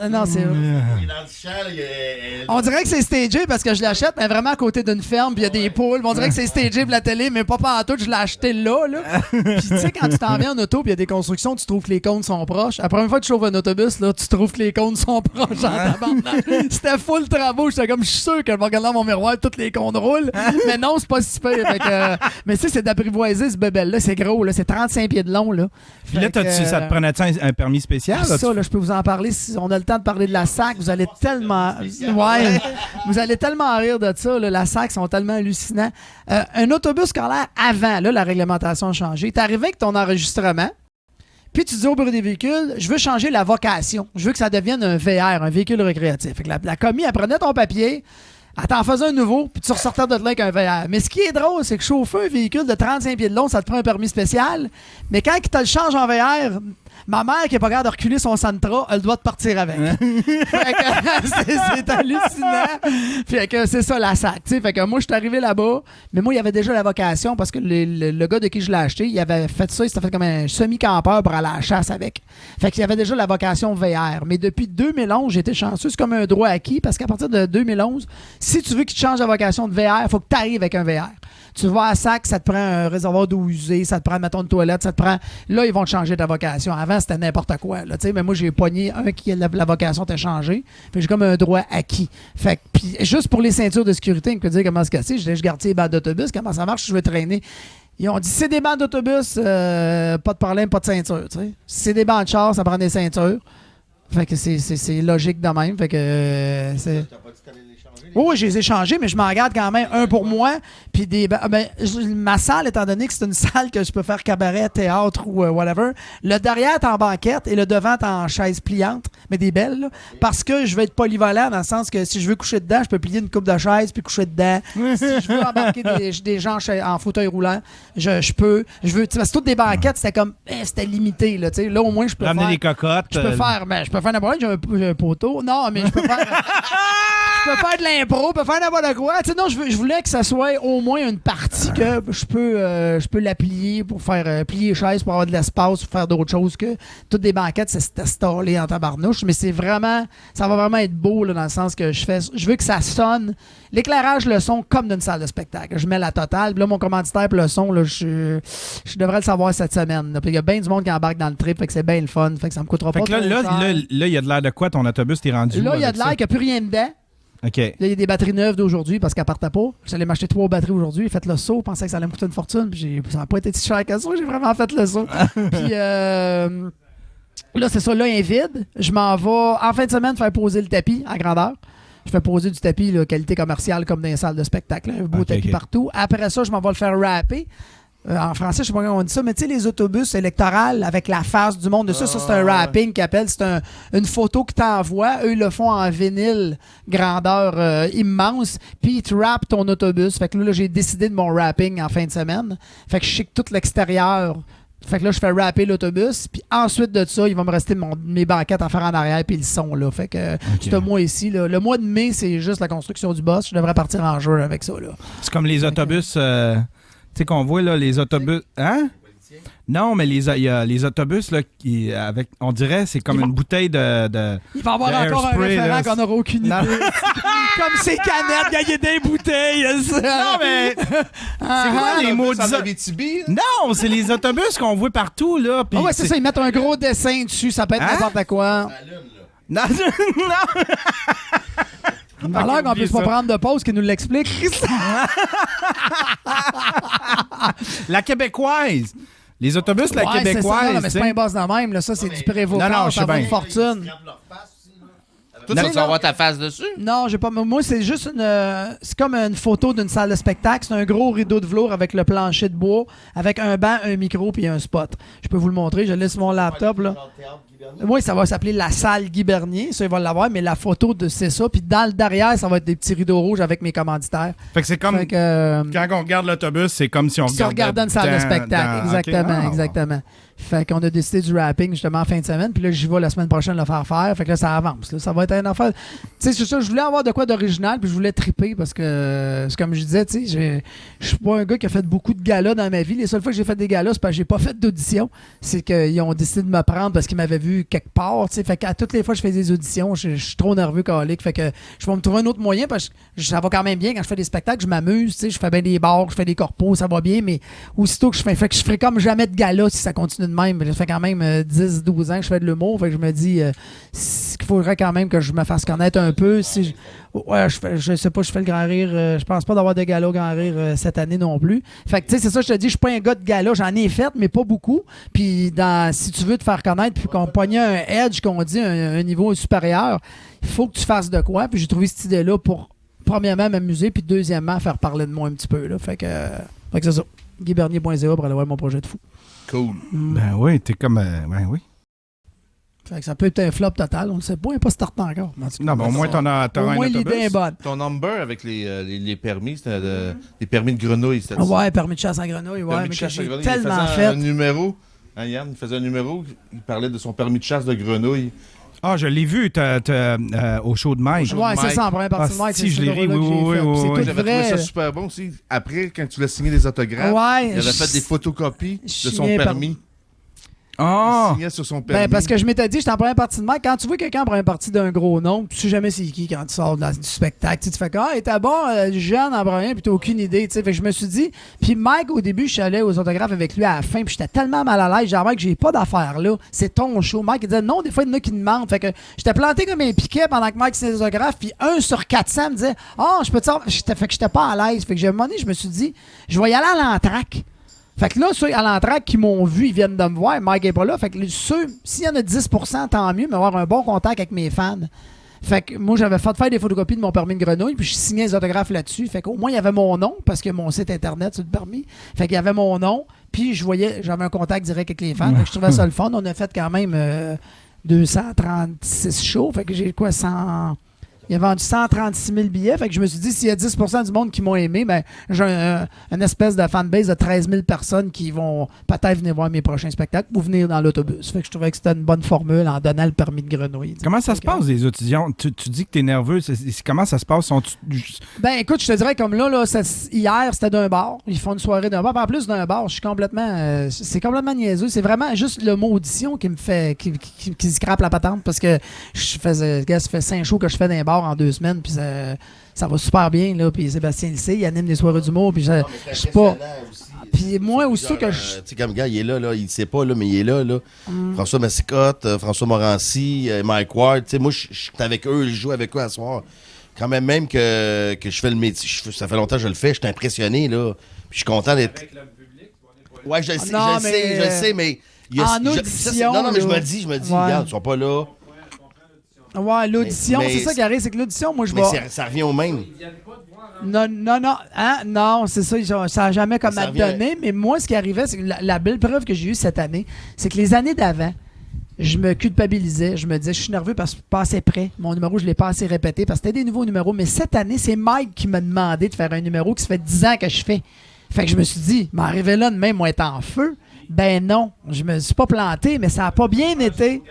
Non, c'est. Il est dans le champ, là, on dirait que c'est stagé parce que je l'achète, mais vraiment à côté d'une ferme, puis il y a des poules. On dirait que c'est stagé pour la télé, mais pas partout. Je l'ai acheté là. Puis tu sais, quand tu t'en viens en auto, puis il y a des constructions, tu trouves que les cônes sont proches. La première fois que tu chauffes un autobus, là, tu trouves que les cônes sont proches en tabarnak. C'était full travaux. J'étais comme, je suis sûr que je vais regarder dans mon miroir, toutes les cônes roulent. Mais non, c'est pas si pire. Mais tu sais, c'est d'apprivoiser ce bébel-là. C'est gros, là. C'est 35 pieds de long, là. Puis là, ça te prenait un permis spécial? Ça, là, je peux vous en parler. Si on a le temps de parler de la SAC, vous allez tellement. Ouais, vous allez tellement rire de ça. Là. La SAC sont tellement hallucinants. Un autobus scolaire avant, là, la réglementation a changé. T'es arrivé avec ton enregistrement. Puis tu dis au bureau des véhicules, je veux changer la vocation. Je veux que ça devienne un VR, un véhicule récréatif. Fait que la commis, elle prenait ton papier, elle t'en faisait un nouveau, puis tu ressortais de là avec un VR. Mais ce qui est drôle, c'est que chauffer un véhicule de 35 pieds de long, ça te prend un permis spécial. Mais quand il te le change en VR, ma mère qui n'est pas capable de reculer son Sentra, elle doit te partir avec. Fait que c'est hallucinant. Fait que c'est ça la SAC. T'sais. Fait que moi, je suis arrivé là-bas, mais moi, il y avait déjà la vocation parce que le gars de qui je l'ai acheté, il avait fait ça, il s'était fait comme un semi-campeur pour aller à la chasse avec. Fait qu'il y avait déjà la vocation VR. Mais depuis 2011, j'étais chanceux. C'est comme un droit acquis parce qu'à partir de 2011, si tu veux qu'il te change la vocation de VR, il faut que tu arrives avec un VR. Tu vas à SAC, ça te prend un réservoir d'eau usée, ça te prend, mettons, une toilette, ça te prend... Là, ils vont te changer ta vocation. Avant, c'était n'importe quoi. Là, mais moi, j'ai pogné un qui la vocation t'a changé. Puis j'ai comme un droit acquis. Fait que, puis juste pour les ceintures de sécurité, on peut dire comment se casser. Je garde les bandes d'autobus. Comment ça marche? Je veux traîner. Ils ont dit, c'est des bandes d'autobus, pas de problème, pas de ceinture. T'sais. Si c'est des bandes de char, ça prend des ceintures. Fait que c'est logique de même. Fait que c'est... T'as pas dit que t'allais les changer? Oui, je les ai changés, mais je m'en garde quand même un pour moi. Puis ma salle, étant donné que c'est une salle que je peux faire cabaret, théâtre ou whatever, le derrière est en banquette et le devant est en chaise pliante, mais des belles, là, parce que je vais être polyvalent dans le sens que si je veux coucher dedans, je peux plier une coupe de chaise puis coucher dedans. Si je veux embarquer des gens en fauteuil roulant, je peux. Parce que toutes des banquettes, c'était comme, c'était limité. Là, là, au moins, je peux ramener faire... des cocottes. Je peux faire n'importe quoi. J'ai un poteau. Non, mais je peux faire... Je peux faire de l'impro, je peux faire n'importe quoi. Non, je voulais que ça soit au moins une partie que je peux la plier pour faire plier les chaises pour avoir de l'espace, pour faire d'autres choses que toutes des banquettes, c'est installé en tabarnouche. Mais ça va vraiment être beau là, dans le sens que je veux que ça sonne. L'éclairage, le son, comme d'une salle de spectacle. Je mets la totale. Puis là, mon commanditaire pour le son, là, je devrais le savoir cette semaine. Puis il y a bien du monde qui embarque dans le trip, fait que c'est bien le fun. Fait que ça me coûtera pas trop cher. Là, il y a de l'air de quoi ton autobus t'es rendu? Là, il y a de l'air qu'il n'y a plus rien dedans. OK. Là, il y a des batteries neuves d'aujourd'hui parce qu'elles partaient pas. J'allais m'acheter 3 batteries aujourd'hui. J'ai fait le saut. Je pensais que ça allait me coûter une fortune. Puis ça n'a pas été si cher que ça. J'ai vraiment fait le saut. Puis là, c'est ça. Là, il est vide. Je m'en vais en fin de semaine faire poser le tapis à grandeur. Je fais poser du tapis, là, qualité commerciale, comme dans les salles de spectacle. Un beau tapis partout. Après ça, je m'en vais le faire rapper. En français, je sais pas comment on dit ça, mais tu sais, les autobus électoraux avec la face du monde de ça, c'est un rapping qu'ils appellent. C'est une photo que t'envoies. Eux, ils le font en vinyle, grandeur immense. Puis ils te rappent ton autobus. Fait que là, j'ai décidé de mon rapping en fin de semaine. Fait que je chic tout l'extérieur. Fait que là, je fais rapper l'autobus. Puis ensuite de ça, il va me rester mes banquettes à faire en arrière. Puis le son, là. Fait que ce mois ici, là, le mois de mai, c'est juste la construction du boss. Je devrais partir en jeu avec ça, là. C'est comme les autobus... Tu sais qu'on voit là, les autobus. Hein? Non, mais il y a les autobus là, qui, avec, on dirait, c'est comme une bouteille de. Il va y avoir encore un référent qu'on n'aura aucune idée. Comme ces canettes, gagner des bouteilles. Ça. Non, mais. C'est quoi les mots de Non, c'est les autobus qu'on voit partout, là. Ah ouais, c'est ça, ils mettent un gros dessin dessus, ça peut être n'importe quoi. Non, non. Alors qu'on puisse pas prendre de pause qui nous l'explique. La québécoise. Les autobus, la québécoise. Ça, non, mais c'est pas un boss de même. Là. Ça, c'est du prévocat. Non, ça vaut une fortune. Toi, tu vas avoir ta face dessus? Non, j'ai pas. Moi, c'est juste c'est comme une photo d'une salle de spectacle. C'est un gros rideau de velours avec le plancher de bois, avec un banc, un micro puis un spot. Je peux vous le montrer. Je laisse mon laptop, là. Oui, ça va s'appeler la salle Guy Bernier. Ça, il va l'avoir, mais la photo, c'est ça. Puis dans le derrière, ça va être des petits rideaux rouges avec mes commanditaires. Fait que c'est comme. Quand on regarde l'autobus, c'est comme si on regardait une salle de spectacle. Exactement, exactement. Fait qu'on a décidé du rapping justement en fin de semaine. Puis là, j'y vais la semaine prochaine le faire faire. Fait que là, ça avance. Là. Ça va être une affaire. Tu sais, c'est ça. Je voulais avoir de quoi d'original. Puis je voulais triper parce que, c'est comme je disais, tu sais, je suis pas un gars qui a fait beaucoup de galas dans ma vie. Les seules fois que j'ai fait des galas, c'est parce que j'ai pas fait d'audition. C'est qu'ils ont décidé de me prendre parce qu'ils m'avaient vu quelque part. Tu sais, fait qu'à toutes les fois que je fais des auditions, je suis trop nerveux, calique. Fait que je vais me trouver un autre moyen parce que ça va quand même bien. Quand je fais des spectacles, je m'amuse. Tu sais, je fais bien des bars, je fais des corpos, ça va bien. Mais aussitôt que je ferai comme jamais de galas si ça continue de même. Ça fait quand même 10-12 ans que je fais de l'humour. Fait que je me dis qu'il faudrait quand même que je me fasse connaître un peu. Si je sais pas, je fais le Grand Rire. Je pense pas d'avoir de gala au Grand Rire cette année non plus. Fait que tu sais, c'est ça, je te dis, je suis pas un gars de gala. J'en ai fait, mais pas beaucoup. Puis si tu veux te faire connaître, puis qu'on pogne un edge, qu'on dit un niveau supérieur, il faut que tu fasses de quoi. Puis j'ai trouvé cette idée-là pour, premièrement, m'amuser, puis deuxièmement, faire parler de moi un petit peu. Là. Fait que c'est ça. GuyBernier.ca pour aller voir mon projet de fou. Cool. Ben oui, t'es comme. Ben oui. Fait que ça peut être un flop total, on ne sait pas, il n'est pas starté encore. Non, mais au moins, au moins l'idée est bonne. Ton number avec les permis, c'était les permis de grenouille, c'était ça? Ouais, permis de chasse en grenouille, ouais, mais que j'ai tellement fait. Un numéro, hein, Yann, il faisait un numéro, il parlait de son permis de chasse de grenouille. Ah, je l'ai vu au show de Mike. Ouais, c'est ça, en première partie de Mike. Si, je l'ai vu, oui. J'avais trouvé ça super bon aussi. Après, quand tu l'as signé des autographes, il avait fait des photocopies de son permis. Ah! Il signait sur son permis. Ben, parce que je m'étais dit, j'étais en première partie de Mike. Quand tu vois quelqu'un en première partie d'un gros nom, tu sais jamais c'est qui quand tu sors du spectacle. Tu fais il était bon, jeune en première, puis t'as aucune idée. Fait que je me suis dit, puis Mike, au début, je suis allé aux autographes avec lui à la fin, puis j'étais tellement mal à l'aise. Genre, Mike, j'ai pas d'affaires là. C'est ton show. Mike, il disait non, des fois, il y en a qui demandent. Fait que j'étais planté comme un piquet pendant que Mike signait les autographes, puis 1 sur 400 me disait, je peux te savoir. Fait que j'étais pas à l'aise. Fait que j'ai un moment donné, je me suis dit, je vais y aller à l'entraque. Fait que là, ceux à l'entraque qui m'ont vu, ils viennent de me voir. Mike est pas là. Fait que s'il y en a 10%, tant mieux, mais avoir un bon contact avec mes fans. Fait que moi, j'avais fait faire des photocopies de mon permis de grenouille, puis je signais les autographes là-dessus. Fait qu'au moins, il y avait mon nom, parce que mon site Internet, c'est le permis. Fait qu'il y avait mon nom, puis j'avais un contact direct avec les fans. Fait que je trouvais ça le fun. On a fait quand même 236 shows. Fait que j'ai quoi, 100... Il a vendu 136 000 billets. Fait que je me suis dit, s'il y a 10 du monde qui m'ont aimé, ben, j'ai une espèce de fanbase de 13 000 personnes qui vont peut-être venir voir mes prochains spectacles ou venir dans l'autobus. Fait que je trouvais que c'était une bonne formule en donnant le permis de grenouille. Comment ça se passe, les auditions? Tu dis que tu es nerveux. Comment ça se passe? Ben, écoute, je te dirais comme là hier, c'était d'un bar. Ils font une soirée d'un bar. En plus d'un bar, je suis complètement... c'est complètement niaiseux. C'est vraiment juste le mot audition qui me fait... qui scrape la patente parce que ça fait 5 shows que je fais dans un bar en 2 semaines, puis ça va super bien, là, puis Sébastien le sait, il anime des soirées d'humour, puis je sais pas... Puis moi, aussitôt que je... Tu sais, comme gars, il est là, il sait pas, là, mais il est là. François Massicotte, François Morancy, Mike Ward, tu sais, moi, je suis avec eux, je joue avec eux à soir. Quand même que je fais le métier, ça fait longtemps que je le fais, je suis impressionné, là, puis je suis content d'être... Ouais, je le sais, mais... En audition... Non, mais je me dis, regarde, ils sont pas là... Ouais, l'audition, c'est ça qui arrive, c'est que l'audition, moi, je vois. Mais ça revient au même. Non, hein? Non, c'est ça, ça n'a jamais comme à donner, mais moi, ce qui arrivait, c'est que la belle preuve que j'ai eue cette année, c'est que les années d'avant, je me culpabilisais, je me disais, je suis nerveux parce que je suis pas assez prêt. Mon numéro, je l'ai pas assez répété parce que c'était des nouveaux numéros, mais cette année, c'est Mike qui m'a demandé de faire un numéro qui se fait 10 ans que je fais. Fait que je me suis dit, m'arriver là de même, moi, être en feu, ben non, je me suis pas planté, mais ça a pas bien été.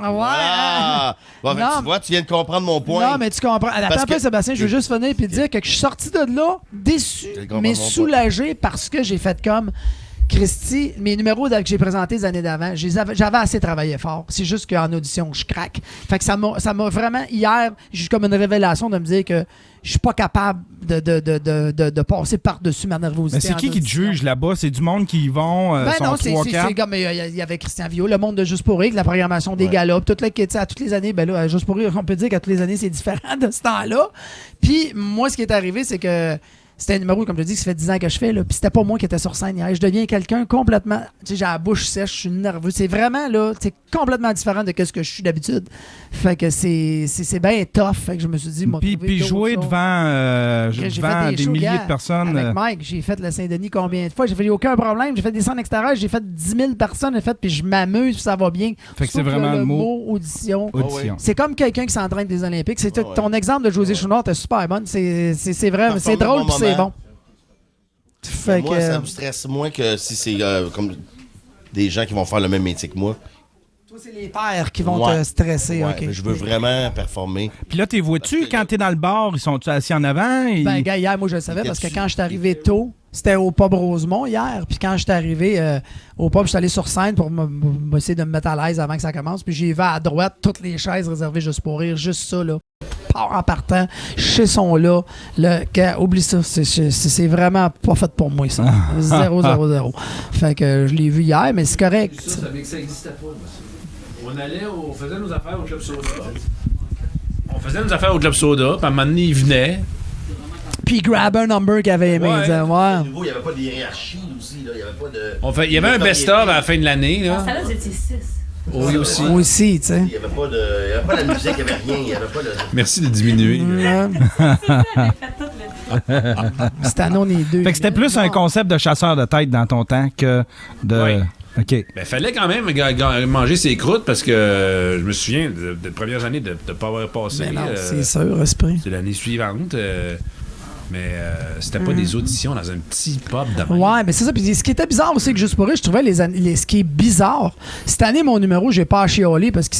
Ouais. Bon, non, tu vois, tu viens de comprendre mon point. Non, mais tu comprends. Attends un peu, Sébastien, je veux juste finir et dire que je suis sorti de là déçu, mais soulagé parce que j'ai fait comme Christy, mes numéros que j'ai présentés les années d'avant, j'avais assez travaillé fort. C'est juste qu'en audition, je craque. Fait que ça m'a vraiment, hier, j'ai eu comme une révélation de me dire que je suis pas capable de passer par-dessus ma nervosité. Mais c'est qui te juge là-bas? C'est du monde qui y vont, non, c'est comme il y avait Christian Viau, le monde de Juste pour rire, la programmation des galas, toute là, à toutes les années, ben là, Juste pour rire, on peut dire qu'à toutes les années, c'est différent de ce temps-là. Puis moi, ce qui est arrivé, c'est que c'était un numéro, comme je dis, que ça fait 10 ans que je fais, là, puis c'était pas moi qui étais sur scène hier. Je deviens quelqu'un complètement... Tu sais, j'ai la bouche sèche, je suis nerveux. C'est vraiment, là, c'est complètement différent de ce que je suis d'habitude. Fait que c'est bien tough. Fait que je me suis dit... Puis jouer devant des milliers de personnes... Avec Mike, j'ai fait le Saint-Denis combien de fois? J'ai fait aucun problème. J'ai fait des scènes extérieures, j'ai fait 10 000 personnes, puis je m'amuse, puis ça va bien. Fait que c'est vraiment le mot audition. C'est comme quelqu'un qui s'entraîne des Olympiques. Ton exemple de José Chouinard était super bonne. C'est vrai, c'est drôle, puis c'est bon. Fait moi, ça me stresse moins que si c'est comme des gens qui vont faire le même métier que moi. Toi, c'est les pairs qui vont te stresser. Okay. Je veux vraiment performer. Puis là, t'es vois-tu, quand t'es dans le bar, ils sont assis en avant? Ben, gars, hier, moi, je le savais parce que quand je suis arrivé tôt, c'était au pub Rosemont hier. Puis quand je suis arrivé au pub, je suis allé sur scène pour essayer de me mettre à l'aise avant que ça commence. Puis j'y vais à droite, toutes les chaises réservées juste pour rire, juste ça, là. En partant, chez son là, le gars, oublie ça, c'est vraiment pas fait pour moi, ça. 0-0-0. Fait que je l'ai vu hier, mais c'est correct. Ça n'existait pas. On faisait nos affaires au Club Soda. Puis à un moment donné, il venait. Puis il grab un number qu'il avait aimé. Il n'y avait pas de hiérarchie aussi. Là. Il y avait pas de... Il y avait un best-of à la fin de l'année. Là. Ça, là, vous étiez 6. Oui, aussi. Moi aussi, tu sais. Il n'y avait pas de musique, il n'y avait rien. Il y avait pas de... Merci de diminuer. Cette année, on est deux. Fait que c'était plus un concept de chasseur de tête dans ton temps que de... Oui. OK. Ben, fallait quand même manger ses croûtes parce que je me souviens des premières années de ne pas avoir passé. Ben non, c'est sûr, esprit. C'est l'année suivante. Mais c'était pas des auditions dans un petit pub de même. Ouais, mais c'est ça. Puis ce qui était bizarre aussi que Juste pour rire, je trouvais ce qui est bizarre. Cette année, mon numéro, j'ai pas à chialer parce que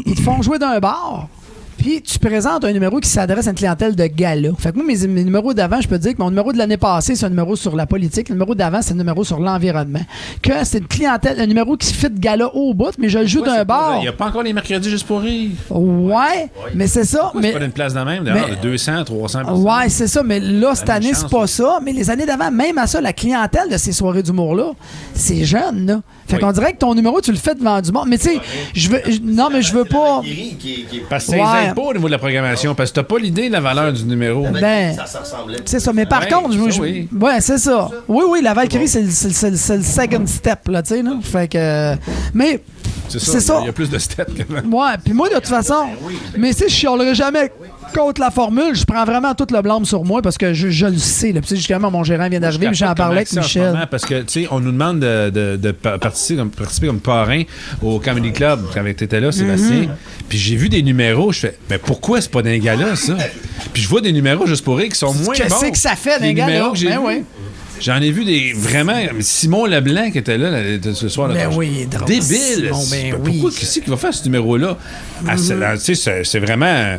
ils te font jouer d'un bar. Puis tu présentes un numéro qui s'adresse à une clientèle de gala. Fait que moi, mes numéros d'avant, je peux te dire que mon numéro de l'année passée, c'est un numéro sur la politique. Le numéro d'avant, c'est un numéro sur l'environnement. Que c'est une clientèle, un numéro qui fit gala au bout, mais je le joue d'un bar. Il n'y a pas encore les mercredis Juste pour rire. Ouais, mais c'est ça. Pourquoi c'est pas une place de même, d'ailleurs, de 200, 300 personnes. Ouais, c'est ça. Mais là, cette année, c'est pas ça. Mais les années d'avant, même à ça, la clientèle de ces soirées d'humour-là, c'est jeune, là. Fait qu'on dirait que ton numéro, tu le fais devant du monde. Mais tu sais, je veux pas. Parce que ça les aide pas au niveau de la programmation, parce que t'as pas l'idée de la valeur du numéro. Ben, c'est ça. Mais par contre, ouais, c'est ça. Oui, la Valkyrie, c'est le second step, là, tu sais, là. Fait que. Mais C'est ça. Il y a plus de stats que moi. Ouais, puis moi, de toute façon, mais tu sais, je chialerai jamais contre la formule. Je prends vraiment tout le blâme sur moi parce que je le sais. Là. Puis justement, mon gérant vient d'arriver, mais j'en parlais avec Michel. Parce que, tu sais, on nous demande de participer comme parrain au Comedy Club quand tu étais là, Sébastien. Puis j'ai vu des numéros, je fais, mais pourquoi c'est pas d'un gars-là, ça? Puis je vois des numéros juste pour rire qui sont moins bons. Qu'est-ce que ça fait d'un gars-là? J'en ai vu des vraiment. Simon Leblanc qui était là ce soir. Ben oui, il est drôle. Débile. Pourquoi? Oui. Qu'est-ce qu'il va faire ce numéro-là? C'est vraiment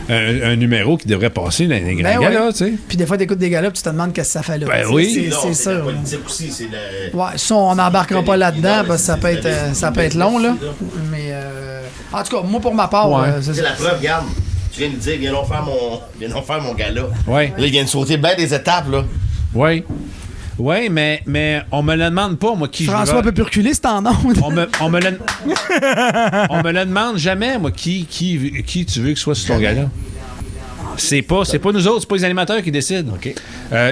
un numéro qui devrait passer dans les grands galas, tu sais. Puis des fois, tu écoutes des galas, tu te demandes qu'est-ce que ça fait là. Ben oui. C'est ça. La politique aussi, c'est Ouais, ça, on n'embarquera pas là-dedans parce que ça peut être long, là. Mais en tout cas, moi, pour ma part, c'est la preuve, regarde. Tu viens de dire, viens donc faire mon gala. Ouais. Là, il vient de sauter bien des étapes, là. Oui. Oui, mais on me le demande pas, moi, qui François je veux. peut plus reculer, c'est en ondes. On me le demande jamais, moi, qui tu veux que soit sur ton gala. C'est pas nous autres, c'est pas les animateurs qui décident. OK.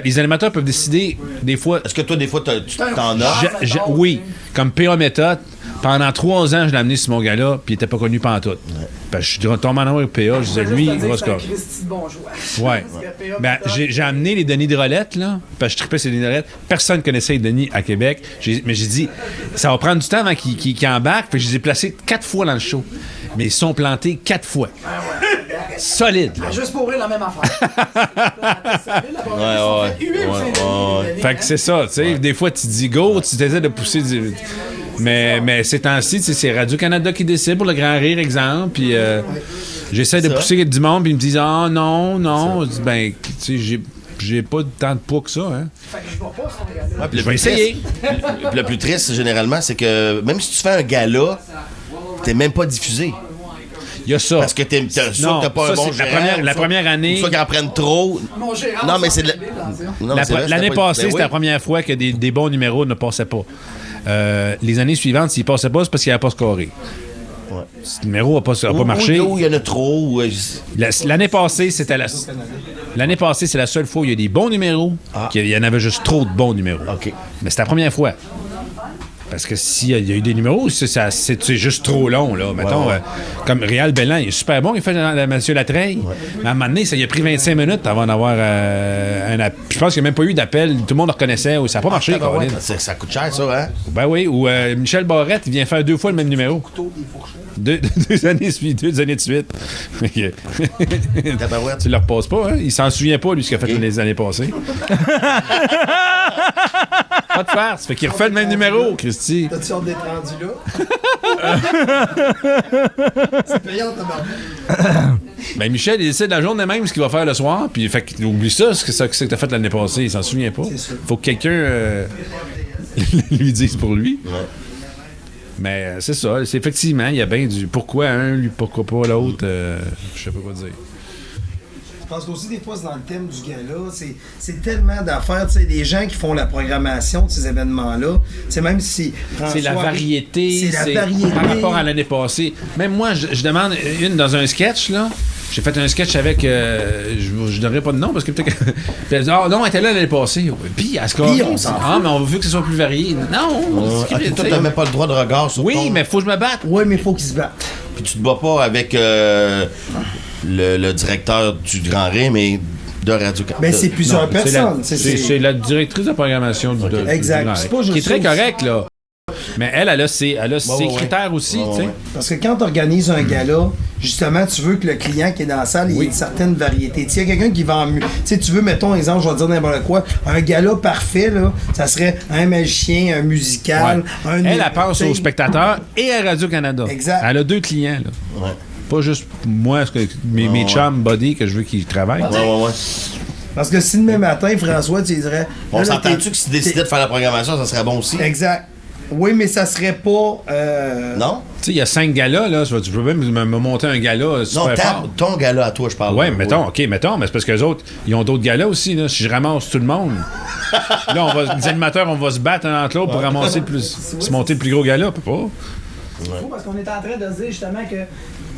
Les animateurs peuvent décider des fois. Est-ce que toi, des fois, tu t'en as? Oui. Comme PA Méthode, pendant 3 ans, je l'ai amené sur mon gala, puis il était pas connu pantoute. Parce que je suis tombé en amour avec PA, je disais, lui, il va se casser. Ouais. Ben, j'ai amené les Denis de Rolette, là, parce que je tripais sur les Denis de Rolette. Personne ne connaissait les Denis à Québec. Mais j'ai dit, ça va prendre du temps avant qu'ils embarquent, puis je les ai placés 4 fois dans le show. Mais ils sont plantés 4 fois. Solide, là. Juste pour rire, la même affaire. Fait que c'est ça, tu sais. Des fois, tu dis go, tu t'essaies de pousser du. Mais ces temps-ci, c'est Radio-Canada qui décide pour le Grand Rire, exemple. Puis j'essaie de pousser du monde, puis ils me disent ah non. Je dis, ben, tu sais, j'ai pas tant de poids que ça, hein. Je vais essayer. Puis le plus triste, généralement, c'est que même si tu fais un gala, t'es même pas diffusé. Il y a ça. Parce que t'es sûr que t'as pas un bon gérant. La première année. Soit qu'ils en prennent trop. Mon gérant, non, mais c'est l'année passée, c'était la première fois que des bons numéros ne passaient pas. Les années suivantes, s'ils passaient pas, c'est parce qu'il n'avait pas scoré. Ouais. Ce numéro n'a pas marché. Ou il y en a trop. L'année passée, c'est la seule fois où il y a des bons numéros. Il y en avait juste trop de bons numéros. OK. Mais c'est la première fois. Parce que s'il y a eu des numéros, c'est juste trop long, là. Mettons, comme Réal Bellan, il est super bon, il fait Monsieur Latreille. Mais à un moment donné, ça il a pris 25 minutes avant d'avoir un appel. Je pense qu'il n'y a même pas eu d'appel. Tout le monde le reconnaissait. Ça n'a pas marché, Caroline. Ça coûte cher, ça, hein? Ben oui. Ou Michel Barrette, il vient faire 2 fois le même numéro. Deux années de suite. Tu le repasses pas, hein? Il s'en souvient pas, lui, ce qu'il a fait les années passées. Pas de farce. Fait qu'il refait le même numéro, Christy. T'as-tu hâte d'être rendu là? C'est payant, tabarnak. Ben Michel, il décide la journée même ce qu'il va faire le soir, puis fait qu'il oublie ça, ce que t'as fait l'année passée, il s'en souvient pas. Faut que quelqu'un lui dise pour lui. Ouais. Mais c'est ça, c'est effectivement, il y a bien du pourquoi un, lui, pourquoi pas l'autre, je sais pas quoi dire. Je pense qu'aussi, des fois, c'est dans le thème du gala. C'est tellement d'affaires. Tu sais, des gens qui font la programmation de ces événements-là. C'est même si. C'est la variété. C'est la variété. Par rapport à l'année passée. Même moi, je demande une dans un sketch, là. J'ai fait un sketch avec. Je donnerai pas de nom parce que peut-être. Puis elle dit, non, elle était là l'année passée. Puis, à ce cas. Puis, on s'en fout. Mais on veut que ce soit plus varié. Non. Toi, t'as même pas le droit de regard sur Oui, mais faut que je me batte. Oui, mais il faut qu'ils se battent. Puis tu te bats pas avec le directeur du Grand Rire, mais de Radio-Canada. Ben, c'est plusieurs personnes. C'est la directrice de programmation du exact. Du C'est pas juste qui est très ça correcte, là. Mais elle a ses critères aussi, tu sais. Parce que quand tu organises un gala, justement, tu veux que le client qui est dans la salle ait une certaine variété. S'il y a quelqu'un qui vend mieux, tu sais, tu veux, mettons, exemple, je vais dire n'importe quoi, un gala parfait, là, ça serait un magicien, un musical, Elle pense aux spectateurs et à Radio-Canada. Exact. Elle a 2 clients, là. Ouais. Pas juste moi, mes chums buddy que je veux qu'ils travaillent. Ouais. Parce que si demain matin, François, tu dirais... On s'entend-tu que si tu décidais de faire la programmation, ça serait bon aussi? Exact. Oui, mais ça serait pas... Non? Tu sais, il y a 5 galas, là. Tu peux même me monter un gala super fort. Ton gala à toi, je parle. Ouais, mettons, OK, mais c'est parce que les autres, ils ont d'autres galas aussi, là. Si je ramasse tout le monde, là, les animateurs, on va se battre un entre l'autre pour ramasser se monter le plus gros gala, peut pas. C'est fou parce qu'on est en train de se dire justement que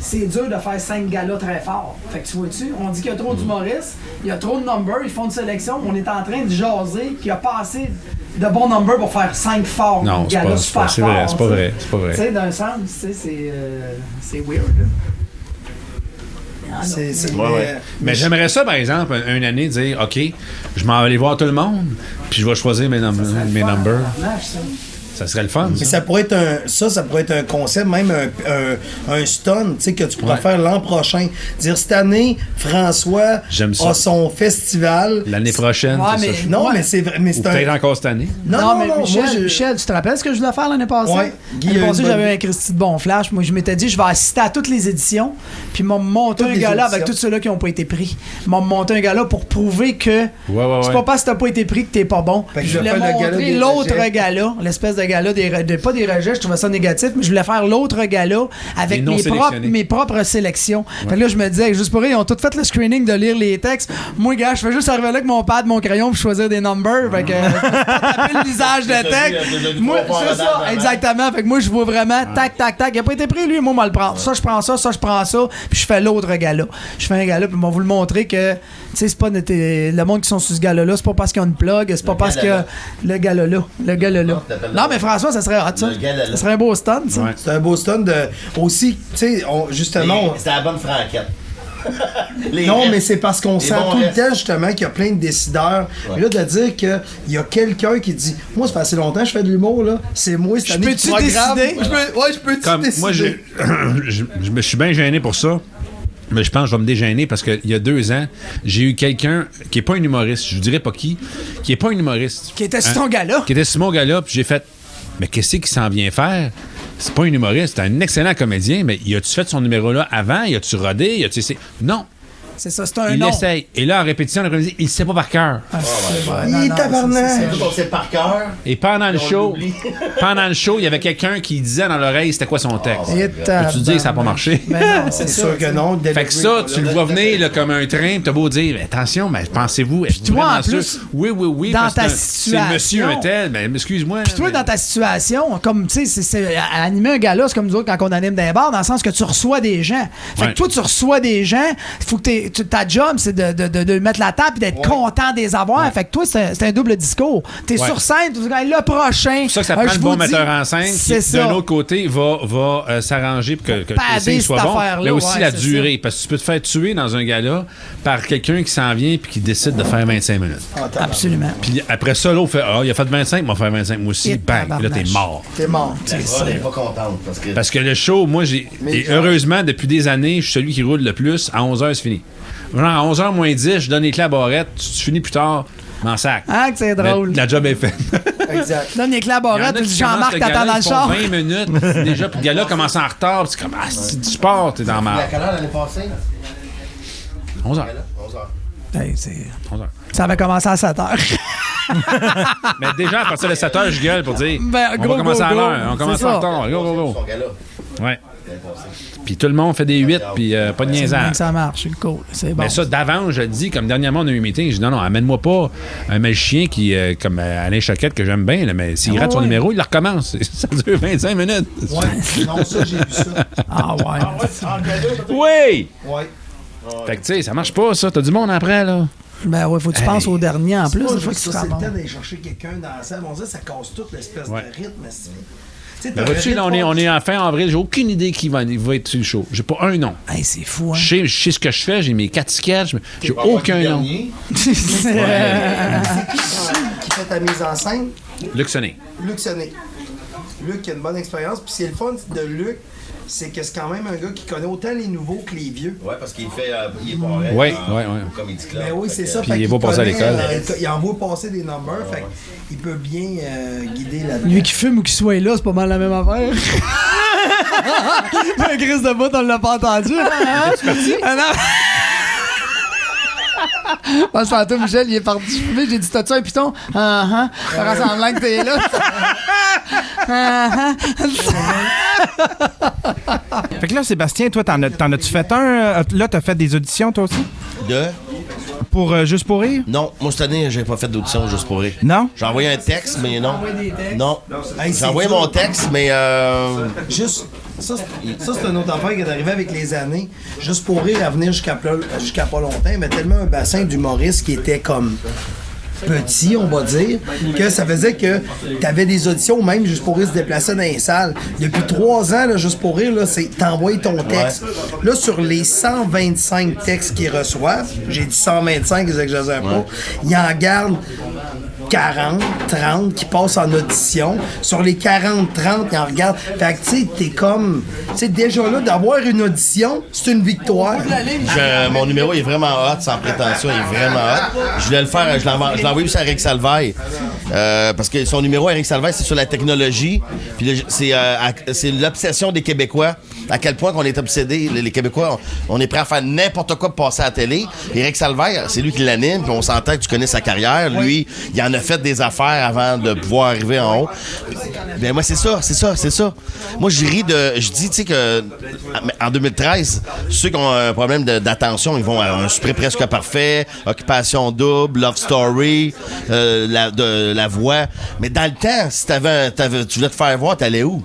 c'est dur de faire 5 galas très forts. Fait que tu vois-tu, on dit qu'il y a trop d'humoristes, il y a trop de numbers, ils font une sélection, mais on est en train de jaser qu'il y a pas assez de bons numbers pour faire 5 forts galas super forts. C'est vrai, c'est pas vrai. Tu sais, d'un sens, c'est weird. Mais j'aimerais ça, par exemple, une année, dire OK, je m'en vais aller voir tout le monde, puis je vais choisir mes numbers. Ça serait le fun. Mais ça pourrait être un concept, même un stun, tu sais, que tu pourrais faire l'an prochain. Dire cette année, François a son festival. L'année prochaine, c'est ça. Non, mais c'est vrai. Mais c'est peut-être encore cette année. Non, mais Michel, tu te rappelles ce que je voulais faire l'année passée? Ouais. L'année passée, j'avais un Christy de bon flash. Moi, je m'étais dit, je vais assister à toutes les éditions, puis m'ont monté un gala avec tous ceux-là qui n'ont pas été pris. M'ont monté un gala pour prouver que c'est pas parce que t'as pas été pris que t'es pas bon. Je voulais montrer l'autre gala, l'espèce de gala, pas des rejets, je trouvais ça négatif, mais je voulais faire l'autre gala avec mes propres sélections. Fait que là, je me disais, juste pour eux, ils ont tous fait le screening de lire les textes. Moi, gars, je fais juste arriver là avec mon pad, mon crayon, pour choisir des numbers. Fait que taper le visage de texte. Moi, c'est ça, exactement. Fait que moi, je vois vraiment tac, tac, tac. Il a pas été pris, lui, moi, on le prendre. Ça, je prends ça, je prends ça, puis je fais l'autre gala. Je fais un gala, puis on va vous le montrer que, tu sais, c'est pas le monde qui sont sur ce gala-là, c'est pas parce qu'ils ont une plug, c'est pas parce que le gala-là. Non, mais François, ça serait hot, ça. Ça serait un beau stun, ça. Ouais. C'est un beau stun de. Aussi, tu sais, justement. C'est la bonne franquette. Non, mais c'est parce qu'on sent tout le temps, justement, qu'il y a plein de décideurs. Et là, de dire qu'il y a quelqu'un qui dit moi, ça fait assez longtemps que je fais de l'humour, là. C'est moi, cette année qui programme. Je peux-tu décider? Moi, je me suis bien gêné pour ça. Mais je pense que je vais me dégêner parce qu'il y a 2 ans, j'ai eu quelqu'un qui n'est pas un humoriste, je ne dirais pas qui n'est pas un humoriste. Qui était sur ton gala. Qui était sur mon gala, puis j'ai fait mais qu'est-ce qu'il s'en vient faire? C'est pas un humoriste, c'est un excellent comédien, mais y a-tu fait son numéro-là avant? Y a-tu rodé? Non. C'est ça, c'est un il nom. Il essaye. Et là, en répétition, il ne sait pas par cœur. Il est tabarnak. On sait par cœur. Et pendant le show, il y avait quelqu'un qui disait dans l'oreille c'était quoi son texte. Peux-tu dire que ça n'a pas marché? Non, c'est sûr que non. Fait que ça, tu le vois venir là, comme un train, puis t'as beau dire attention, mais pensez-vous, puis toi, en plus, oui, dans ta situation, c'est monsieur un tel, mais excuse-moi. Puis toi, dans ta situation, comme tu sais, c'est animer un gala, c'est comme nous autres quand on anime des bars, dans le sens que tu reçois des gens. Fait que toi, tu reçois des gens, il faut que ta job, c'est de mettre la table et d'être content des avoir. Fait que toi, c'est un double discours. T'es sur scène, le prochain. C'est ça que ça prend le bon metteur en scène qui, d'un autre côté, va s'arranger pour que le signe soit bon. Mais aussi la durée. Parce que tu peux te faire tuer dans un gala par quelqu'un qui s'en vient et qui décide de faire 25 minutes. Absolument. Puis après ça, l'autre fait il a fait 25, moi, faire 25. Moi aussi, bang. Là, t'es mort. T'es mort. Elle n'est pas contente. Parce que le show, moi, et heureusement, depuis des années, je suis celui qui roule le plus. À 11h, c'est fini. Genre, à 11h moins 10, je donne les clés à barrette, tu finis plus tard, m'en sac. Ah, que c'est drôle. Mais la job est faite. Exact. Donne les clés à barrette, tu dis Jean-Marc, t'attends dans le char. 20 minutes, déjà, puis le gars-là commence en retard, c'est comme, si tu pars, t'es dans ma. À quelle heure l'année passée? 11h. 11h. Hey, 11h. Ça avait commencé à 7h. Mais déjà, à partir de 7h, je gueule pour dire, on va commencer à l'heure, on commence en retard, go. Ouais. Puis tout le monde fait des 8, puis pas de niaisage. Ça marche, c'est cool, c'est bon. Mais ça, d'avance, je le dis, comme dernièrement, on a eu un meeting, je dis non, amène-moi pas un magicien qui, comme Alain Choquette, que j'aime bien, là, mais s'il rate son numéro, il le recommence. Ça dure 25 minutes. Ouais, non, ça, j'ai vu ça. Ah ouais. Oui! Ouais. Fait que, tu sais, ça marche pas, ça. T'as du monde après, là. Ben ouais, faut que tu penses au dernier en plus. C'est le temps d'aller chercher quelqu'un dans la salle. On dirait que ça casse toute l'espèce de rythme. Ben, vois-tu, là, on est en fin avril, j'ai aucune idée qui va être sur le show. J'ai pas un nom. Hey, c'est fou, hein? Je sais ce que je fais, j'ai mes 4 sketchs, j'ai aucun nom. C'est qui qui fait ta mise en scène? Luc Sonné. Luc Sonné. Luc a une bonne expérience, puis c'est le fun de Luc, c'est que c'est quand même un gars qui connaît autant les nouveaux que les vieux. Ouais, parce qu'il fait. Il est pas ouais. Au Comedy Club. Ben oui, c'est ça. Puis il va passer à l'école. Il envoie passer des numbers, fait qu'il peut bien guider la. Lui qui fume ou qui soit là, c'est pas mal la même affaire. Un Chris de bout, on l'a pas entendu. Es-tu parti? Moi, tantôt, Michel, il est parti fumer. J'ai dit, t'as-tu un piton? Faire semblant que t'es là. Fait que là, Sébastien, toi, t'en as-tu fait un? Là, t'as fait des auditions, toi aussi? pour Juste pour rire? Non, moi, cette année, j'ai pas fait d'audition Juste pour rire. Non? J'ai envoyé un texte, mais non. Non. Hey, J'ai envoyé mon texte, mais... Juste, ça, c'est une autre affaire qui est arrivée avec les années. Juste pour rire à venir jusqu'à pas longtemps, mais tellement un bassin d'humoristes qui était comme petit, on va dire, que ça faisait que t'avais des auditions, même Juste pour rire se déplaçait dans les salles. Depuis 3 ans, là, Juste pour rire, là, c'est t'envoies ton texte. Là, sur les 125 textes qu'ils reçoivent, j'ai dit 125, j'exagère pas, ils en gardent 40, 30 qui passent en audition. Sur les 40, 30, ils en regardent. Fait que, tu sais, t'es comme... Tu sais, déjà là, d'avoir une audition, c'est une victoire. Mon numéro est vraiment hot, sans prétention, il est vraiment hot. Je voulais le faire, je l'ai envoyé sur Eric Salvaille. Parce que son numéro, Eric Salvaille, c'est sur la technologie. Puis c'est l'obsession des Québécois. À quel point qu'on est obsédés, les Québécois, on est prêt à faire n'importe quoi pour passer à la télé. Eric Salvaille, c'est lui qui l'anime, puis on s'entend que tu connais sa carrière. Lui, il en a fait des affaires avant de pouvoir arriver en haut. Ben moi, c'est ça. Moi, je dis, tu sais, que en 2013, ceux qui ont un problème d'attention, ils vont à Un souper presque parfait, Occupation double, Love Story, la voix. Mais dans le temps, si tu voulais te faire voir, t'allais où?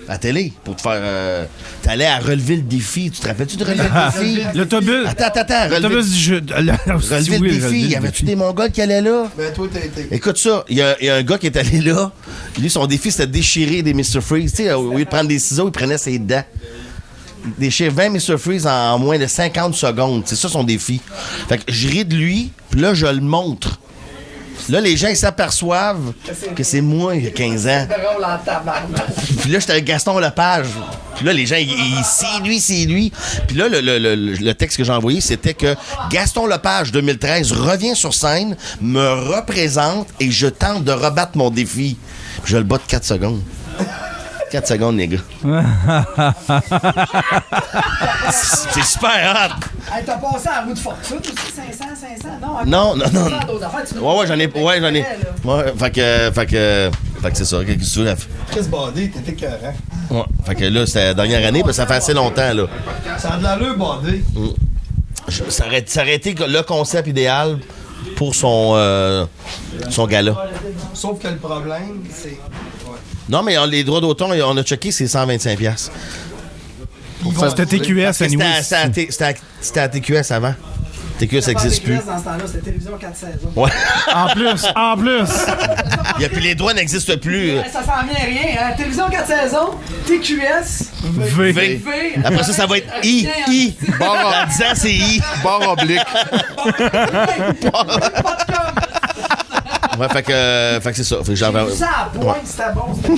À la télé, pour te faire... t'allais à Relever le défi. Tu te rappelles-tu de Relever le défi? L'autobus. Attends. L'autobus du jeu. Relever le défi. Y avait-tu des Mongols qui allaient là? Ben, toi, t'as été. Écoute ça, il y a un gars qui est allé là. Lui, son défi, c'était de déchirer des Mr. Freeze. Tu sais, au lieu de prendre des ciseaux, il prenait ses dents. Déchirer 20 Mr. Freeze en moins de 50 secondes. C'est ça son défi. Fait que je ris de lui, puis là, je le montre. Là, les gens, ils s'aperçoivent que c'est moi, il y a 15 ans. Puis là, j'étais avec Gaston Lepage. Puis là, les gens, c'est lui. Puis là, le texte que j'ai envoyé, c'était que Gaston Lepage, 2013, revient sur scène, me représente et je tente de rebattre mon défi. Puis je le bats de 4 secondes. 4 secondes, les gars. C'est super hot. Hey, t'as passé à la roue de fortune aussi, 500, non? Non. Ouais, j'en ai. Ouais, fait que c'est ça. Qu'est-ce que tu veux? Chris Badé, t'étais écœurant. Ouais, fait que là, c'était la dernière année, parce que ça fait assez longtemps, là. Ça a de l'allure, Badé. Ça aurait été le concept idéal pour son gala. Sauf que le problème, c'est... Non, mais les droits d'auteur, on a checké, c'est 125$. C'était TQS, anyway. C'était à TQS avant. TQS n'existe plus. Dans ce temps-là, c'était Télévision 4 saisons. Ouais. En plus. Puis les droits n'existent plus. Ça s'en vient rien. Hein? Télévision 4 saisons, TQS, V. Après ça va être I. Barre 10 ans, c'est I. Barre oblique. Ouais, fait que c'est ça. Fait que j'en ça à point, c'était bon.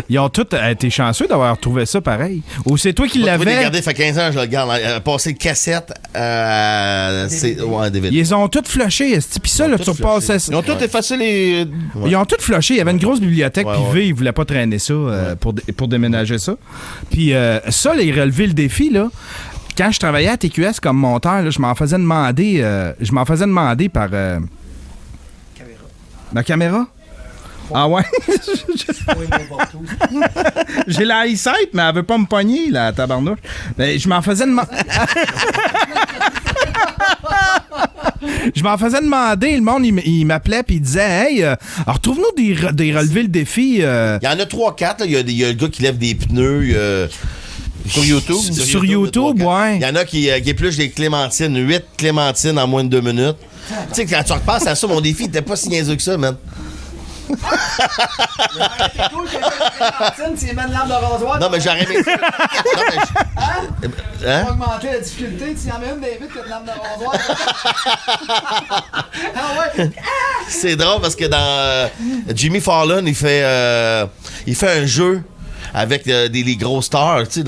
Ils ont tous été chanceux d'avoir trouvé ça pareil. Ou c'est toi qui l'avais. Regardez, fait 15 ans, je le garde. Passer de cassette à DVD. Ils ont tous flushé. Puis ça, là, tu repassais. Ils ont tous effacé les. Ils ont tous flushé. Il y avait une grosse bibliothèque privée. Ils voulaient pas traîner ça pour déménager ça. Puis ça, les relever le défi, là. Quand je travaillais à TQS comme monteur, là, je m'en faisais demander par. Ma caméra? Ah ouais? J'ai la i7, mais elle veut pas me pogner, la tabarnouche. Ben, je m'en faisais demander. Je m'en faisais demander, le monde, il m'appelait puis il disait « Hey, retrouve-nous des relevés le défi. Il y en a 3-4. Il y a le gars qui lève des pneus. Sur YouTube? Sur YouTube, ouais. Il y en a qui épluchent des clémentines. 8 clémentines en moins de 2 minutes. Tu sais, quand tu repasses à ça, mon défi n'était pas si niaiseux que ça, man. C'est cool que tu mets de l'arbre de rasoir. Non, mais j'aurais aimé ça. Hein? Pour augmenter la difficulté, tu y en mets une des vitres que de l'arbre de rasoir. Ah ouais? C'est drôle parce que dans Jimmy Fallon, il fait un jeu avec les gros stars, tu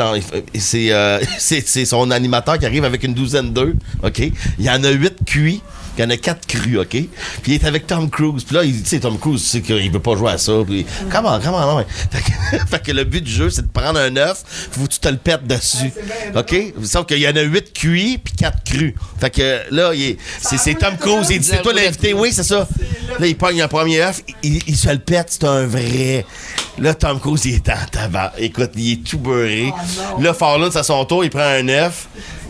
sais, c'est son animateur qui arrive avec une douzaine d'œufs, OK? Il y en a 8 cuits, il y en a 4 crus, OK? Puis il est avec Tom Cruise. Puis là, tu sais, Tom Cruise, tu sais qu'il veut pas jouer à ça. Puis, comment, non? Fait que le but du jeu, c'est de prendre un œuf, faut que tu te le pètes dessus, OK? Sauf qu'il y en a 8 cuits, puis 4 crus. Fait que là, c'est Tom Cruise, il dit, c'est toi l'invité, oui, c'est ça. Là, il pogne un premier œuf, il se le pète, c'est un vrai. Là, Tom Cruise, il est en tabac. Écoute, il est tout beurré. Là, Fallon, c'est à son tour, il prend un œuf,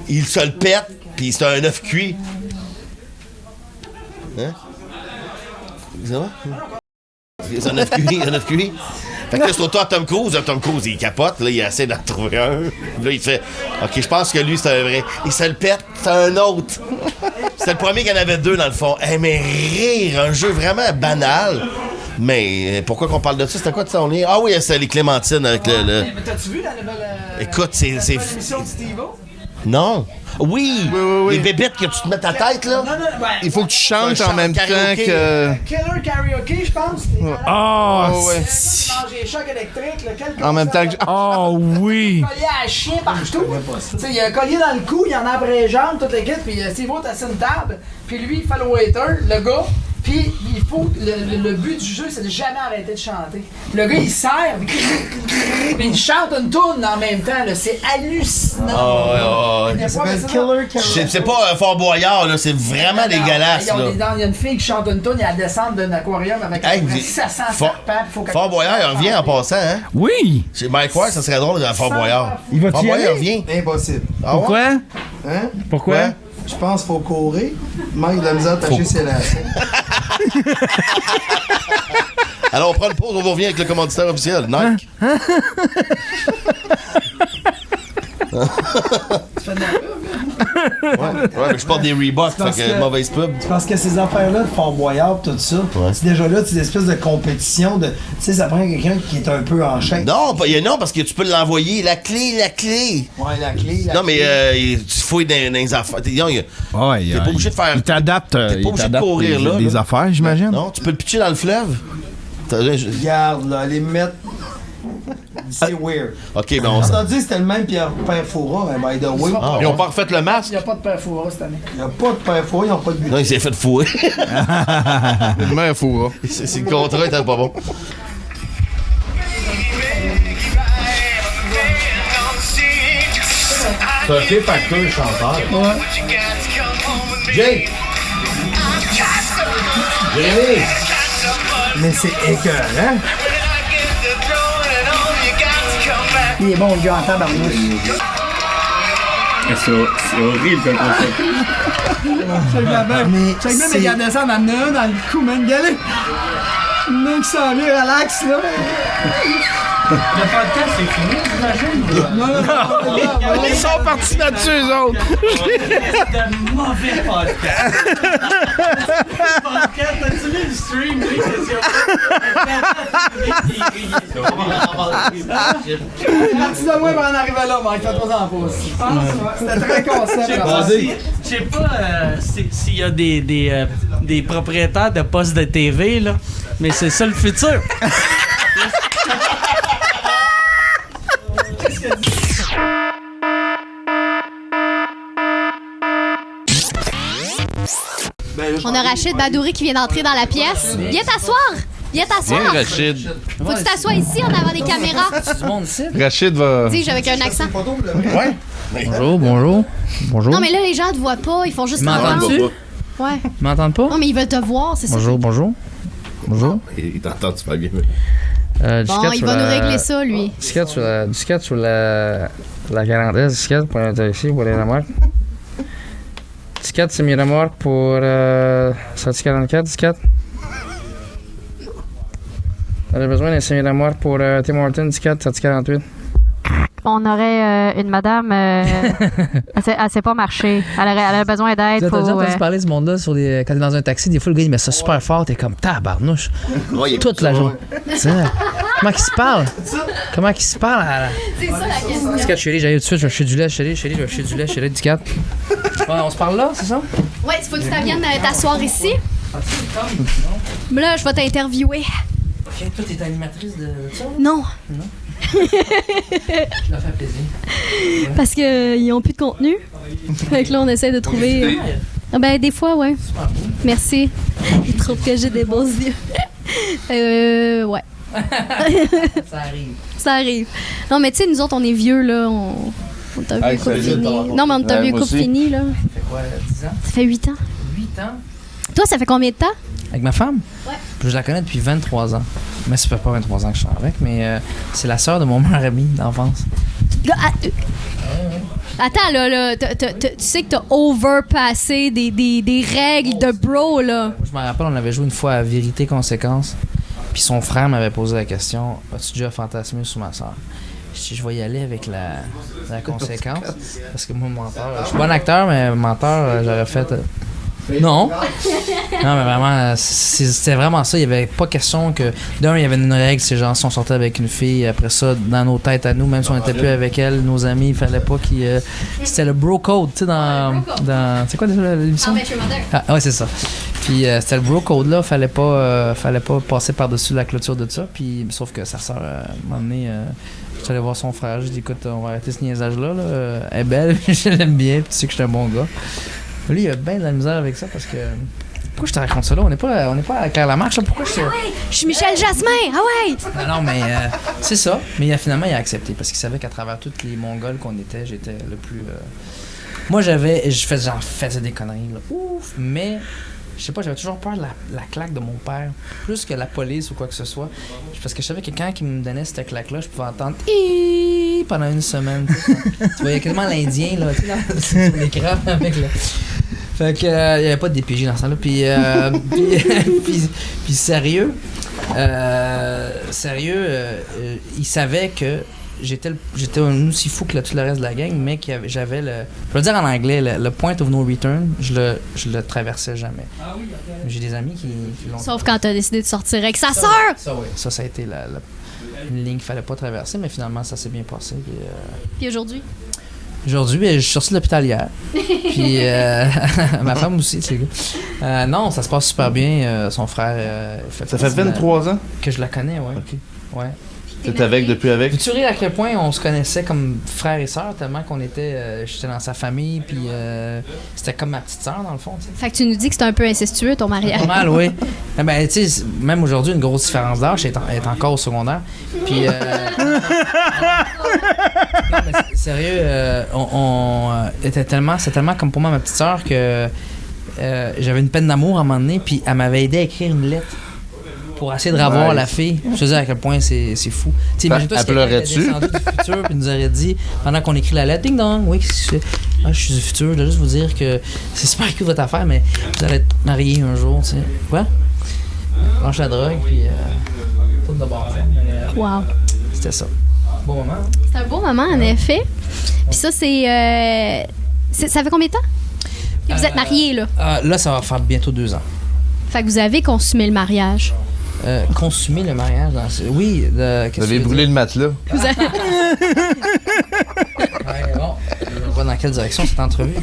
il se le pète, puis c'est un œuf cuit. Hein? Ça va? C'est un 9 QI, un 9 QI. Fait que là, c'est au tour à Tom Cruise. Tom Cruise, il capote. Là, il essaie d'en trouver un. Là, il fait OK, je pense que lui, c'est un vrai. Il se le pète, c'est un autre. C'était le premier qu'il y en avait 2, dans le fond. Mais rire, un jeu vraiment banal. Mais pourquoi qu'on parle de ça? C'était quoi de ça? Ah oui, c'est les Clémentines avec le... Mais t'as-tu vu la nouvelle... Écoute, c'est... l'émission de Steve-O? Non. Oui. Les bébêtes que tu te mets ta tête, là. Non, Il faut que tu chantes en même temps que... Killer Karaoke, je pense. Ouais. Manger choc électrique. En même temps que... Oh oui! Collier à chien partout. Il y a un collier dans le cou, il y en a après les jambes, toute l'équipe, puis Steve-O est assis à une table, puis lui, il fait le waiter, le gars, puis il faut. Le but du jeu, c'est de jamais arrêter de chanter. Le gars, il sert, puis il chante une tourne en même temps, là. C'est hallucinant. Il s'appelle Killer Karaoke. C'est pas un Fort Boyard, là. C'est vraiment dégueulasse, là. Il y a une fille qui chante une tourne, il y a la descente d'un aquarium avec 700 serpents. Fort Boyard, il revient en passant, hein? Oui! C'est Mike Ward, ça serait drôle dans Fort Boyard. Il va Fort y Boyard aller? revient. Impossible. Pourquoi? Hein? Pourquoi? Ouais. Je pense qu'il faut courir. Mike de la misère attacher ses lacets. Alors, on prend une pause, on va revenir avec le commanditaire officiel, Nike. Ouais, mais je porte des Reeboks, fait que mauvaise pub. Parce que ces affaires-là de Fort Boyard, tout ça, c'est déjà là, c'est une espèce de compétition de. Tu sais, ça prend quelqu'un qui est un peu en chaîne. Non, non, parce que tu peux l'envoyer. La clé. Ouais, la clé. Non, mais tu fouilles dans les affaires. T'es pas obligé de faire. Il t'adapte. T'es pas obligé de courir là. Des affaires, j'imagine. Non, tu peux le pitcher dans le fleuve. Regarde, là, les mettre. C'est weird. Ok, ben on On t'a dit c'était le même Père Fouras, hein, by the way. Ils ont pas refait le masque? Il n'y a pas de Père Fouras cette année. Il n'y a pas de Père Fouras, ils n'ont pas de but. Non, il s'est fait fouer. Le maire Foura. C'est le contrat était pas bon. C'est un fait facteur chanteur. Ouais. Jake! Jérémy! Mais c'est écœurant. Il est bon, le gars en tabarnouche. C'est horrible comme concept. Check bien les gars descendent, en a un dans le cou, man, galé. Le qui s'en vient, relax, là. Le podcast, c'est fini, j'imagine? Non. Ils sont partis là-dessus, eux autres. C'est de mauvais podcast. Podcast, t'as-tu vu le stream? Merci de moi pour en arriver là, Mike. Fais-toi en pause. C'était très concept. Je sais pas s'il y a des propriétaires de postes de TV, là, mais c'est ça le futur. On a Rachid Badouri qui vient d'entrer dans la pièce. Viens t'asseoir! Viens t'asseoir! Viens, Rachid. Faut que tu t'assoies ici en avant des caméras. Rachid va... Dis-je avec un accent. Ouais. Bonjour. Non, mais là, les gens te voient pas. Ils font juste M'entends-tu? Ouais. Ils m'entendent pas? Non, mais ils veulent te voir, c'est ça. Bonjour. Il t'entend super bien. Bon, il va nous régler ça, lui. Disquette sur la 40S, disquette pour être ici, pour les remorques. Disquette, c'est mes remorques pour sortie 44, disquette. On a besoin d'un semi-remorque pour Tim Horton, disquette, sortie 48. On aurait une madame, elle sait pas marcher. Elle a besoin d'aide. Tu as déjà entendu parler du monde-là quand t'es dans un taxi, des fois le gars il met ça super fort, t'es comme tabarnouche. Toute la journée. Comment qu'il se parle? Comment qu'il se parle? C'est ça la question. Disquette, chérie, j'arrive tout de suite, je vais acheter du lait, chérie, je vais acheter du lait, chérie, disquette. Ouais, on se parle là, c'est ça? Ouais, il faut que tu viennes t'asseoir ici. Là, je vais t'interviewer. Ok, toi, t'es animatrice de ça? Non. Je leur fais plaisir. Parce qu'ils ont plus de contenu. Fait que là, on essaie de trouver. Ah ben, des fois, ouais. Merci. Ils trouvent que j'ai des beaux yeux. Ouais. Ça arrive. Ça arrive. Non, mais tu sais, nous autres, on est vieux, là. On t'a vu coupe finie. Non, mais on t'a vu coupe finie, là. Ça fait quoi, 10 ans? Ça fait 8 ans. 8 ans? Toi, ça fait combien de temps? Avec ma femme? Ouais. Je la connais depuis 23 ans. Mais ça fait pas 23 ans que je suis avec, mais c'est la sœur de mon meilleur ami d'enfance. Attends, là, tu sais que t'as overpassé des règles de bro, là. Je me rappelle, on avait joué une fois à Vérité Conséquence, puis son frère m'avait posé la question « As-tu déjà fantasmé sur ma soeur? » Je vais y aller avec la conséquence, parce que moi, menteur, je suis bon acteur, mais menteur, j'aurais fait... Non. Non, mais vraiment, c'était vraiment ça. Il n'y avait pas question que... D'un, il y avait une règle, c'est genre si on sortait avec une fille, après ça, dans nos têtes à nous, même si on n'était plus avec elle, nos amis, il fallait pas qu'ils... c'était le bro code, tu sais, dans... C'est quoi déjà l'émission? Ah, ouais, c'est ça. Puis c'était le bro code, là. Fallait pas passer par-dessus la clôture de ça. Puis, sauf que sa sœur m'a amené... J'étais allé voir son frère, j'ai dit écoute, on va arrêter ce niaisage-là. Là. Elle est belle, je l'aime bien, puis tu sais que je suis un bon gars. Lui, il a bien de la misère avec ça parce que. Pourquoi je te raconte ça là? On n'est pas à Claire Lamarche, là. Pourquoi je. Je suis Michel Jasmin, ah ouais! Non, mais c'est ça. Mais finalement, il a accepté parce qu'il savait qu'à travers tous les Mongols qu'on était, j'étais le plus. Moi, j'en faisais des conneries, là. Ouf! Mais. Je sais pas, j'avais toujours peur de la claque de mon père, plus que la police ou quoi que ce soit. Parce que je savais que quand il me donnait cette claque-là, je pouvais entendre pendant une semaine. Tu voyais quasiment l'Indien, là, tu sais, sur l'écran avec le. Fait que, il n'y avait pas de DPJ dans ce temps-là. Puis sérieux, il savait que j'étais un aussi fou que tout le reste de la gang, mais j'avais le... Je vais le dire en anglais, le point of no return, je le traversais jamais. J'ai des amis qui l'ont... Sauf quand t'as décidé de sortir avec sa sœur! Ça a été une ligne qu'il fallait pas traverser, mais finalement, ça s'est bien passé. Puis aujourd'hui? Aujourd'hui, je suis sorti de l'hôpital hier. Puis ma femme aussi, tu sais. Non, ça se passe super bien. Son frère... ça fait 23 ans? Que je la connais, ouais. Okay. Ouais. T'es depuis avec? Veux-tu rire à quel point on se connaissait comme frères et sœurs, tellement qu'on était... j'étais dans sa famille, puis c'était comme ma petite sœur, dans le fond, tu sais. Fait que tu nous dis que c'est un peu incestueux, ton mariage. Pas mal, oui. Ben, tu sais, même aujourd'hui, une grosse différence d'âge, elle est encore au secondaire. Puis... non, mais sérieux, c'était tellement comme pour moi ma petite sœur que j'avais une peine d'amour à un moment donné, puis elle m'avait aidé à écrire une lettre pour essayer de revoir la fille. Je te dis à quel point c'est fou. Imagine-toi si quelqu'un était descendu du futur puis nous aurait dit, pendant qu'on écrit la lettre, ding dong, oui, je suis du futur, je dois juste vous dire que c'est super cool votre affaire, mais vous allez être mariés un jour, tu sais. Quoi? Lâche la drogue, puis tout de bord. Wow. C'était ça. Beau moment. C'est un beau moment, en effet. Puis ça, c'est... Ça fait combien de temps que vous êtes mariés, là? Là, ça va faire bientôt 2 ans. Fait que vous avez consumé le mariage. Consumer le mariage? Oui. Vous avez brûlé le matelas. Vous avez... ouais, bon. On va dans quelle direction cette entrevue?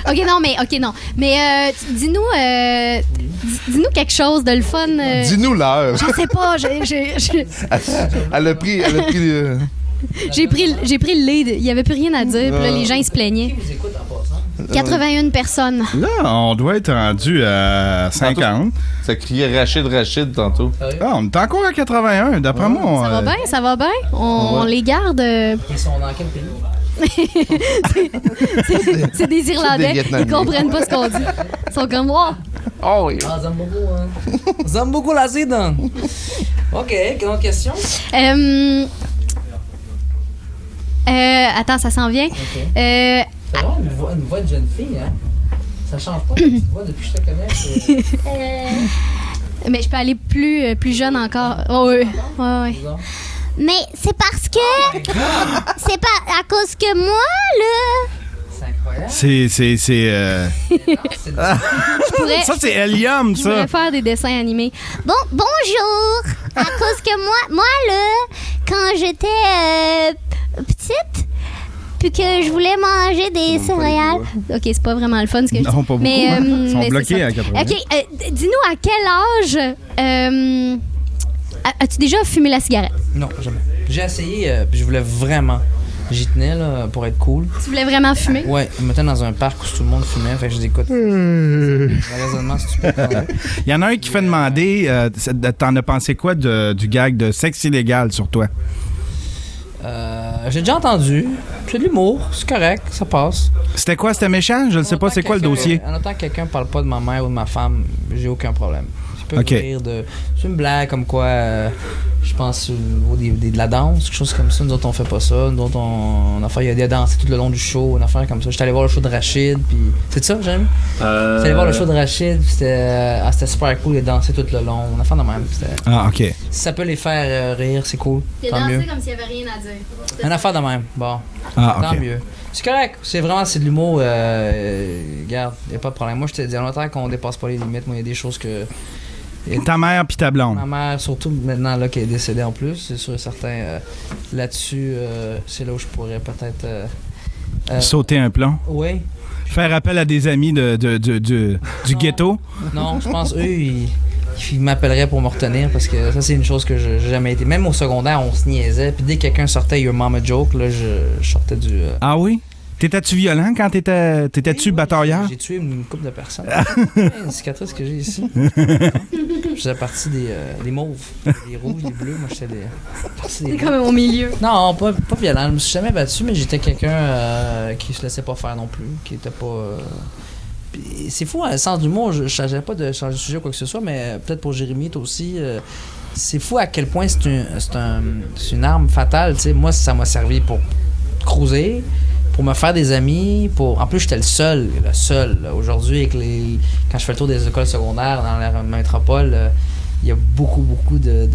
OK, non. Mais dis-nous quelque chose de le fun. Dis-nous l'heure. Je sais pas. Elle a pris J'ai pris le lead. Il n'y avait plus rien à dire. Puis là, les gens, ils se plaignaient. 81 personnes. Là, on doit être rendu à 50. Ça criait Rachid tantôt. Ah, on est encore à 81. D'après moi... Ça va bien. On les garde. Ils sont dans quel pays? c'est des Irlandais. Ils comprennent pas ce qu'on dit. Ils sont comme moi. Oh oui. J'aime beaucoup la zidane. OK, quelle autre question? Attends, ça s'en vient. Okay. C'est vraiment une voix de jeune fille, hein? Ça change pas, la petite voix depuis que je te connais. Mais je peux aller plus jeune encore. Oh, oui. Ouais. Mais c'est parce que... c'est pas à cause que moi, là... C'est incroyable. Ça, c'est Helium, ça. Je pourrais faire des dessins animés. Bonjour! À cause que moi, là, quand j'étais petite... puis que je voulais manger des céréales. OK, c'est pas vraiment le fun ce que je dis. Non, pas beaucoup. Ils sont bloqués à 80. OK, dis-nous à quel âge as-tu déjà fumé la cigarette? Non, jamais. J'ai essayé, puis je voulais vraiment... J'y tenais là, pour être cool. Tu voulais vraiment fumer? Ouais, je me mettais dans un parc où tout le monde fumait, fait que je dis écoute, un raisonnement stupide. Il y en a un qui fait demander, t'en as pensé quoi du gag de sexe illégal sur toi? J'ai déjà entendu. C'est de l'humour, c'est correct, ça passe. C'était quoi? C'était méchant? Je ne sais pas, c'est quoi le dossier? En autant que quelqu'un parle pas de ma mère ou de ma femme, j'ai aucun problème. Je peux rire de... C'est une blague comme quoi je Je pense au niveau de la danse, quelque chose comme ça. Nous autres, on fait pas ça. Nous autres, il a dansé tout le long du show, une affaire comme ça. J'étais allé voir le show de Rachid, puis... C'est ça, Jérémy? J'étais allé voir le show de Rachid, puis c'était super cool, il a dansé tout le long. Une affaire de même. Ah, OK. Si ça peut les faire rire, c'est cool. Il a Tant dansé mieux. comme s'il n'y avait rien à dire. Une affaire de même. Bon. Ah, Tant OK. mieux. C'est correct. C'est de l'humour. Regarde, il n'y a pas de problème. Moi, je te dis longtemps qu'on dépasse pas les limites. Moi, il y a des choses que... Ta mère puis ta blonde. Ma mère, surtout maintenant là, qui est décédée en plus, c'est sûr et certain. Là-dessus, c'est là où je pourrais peut-être... Sauter un plomb. Oui. Faire appel à des amis du ghetto. Non, je pense, eux, ils m'appelleraient pour me retenir parce que ça, c'est une chose que j'ai jamais été. Même au secondaire, on se niaisait. Puis dès que quelqu'un sortait Your Mama Joke, là, je sortais du... Ah oui? T'étais-tu violent quand t'étais-tu batailleur? J'ai tué une couple de personnes. Une cicatrice que j'ai ici. Je faisais partie des mauves, des rouges, des bleus. Moi, j'étais partie des C'est comme au milieu. Non, pas violent. Je me suis jamais battu, mais j'étais quelqu'un qui se laissait pas faire non plus, qui était pas... C'est fou, le sens d'humour, je ne changeais pas de changer de sujet ou quoi que ce soit, mais peut-être pour Jérémy, toi aussi, c'est fou à quel point c'est une arme fatale. T'sais. Moi, ça m'a servi pour cruiser, pour me faire des amis, en plus, j'étais le seul. Là. Aujourd'hui, quand je fais le tour des écoles secondaires dans la métropole, il y a beaucoup de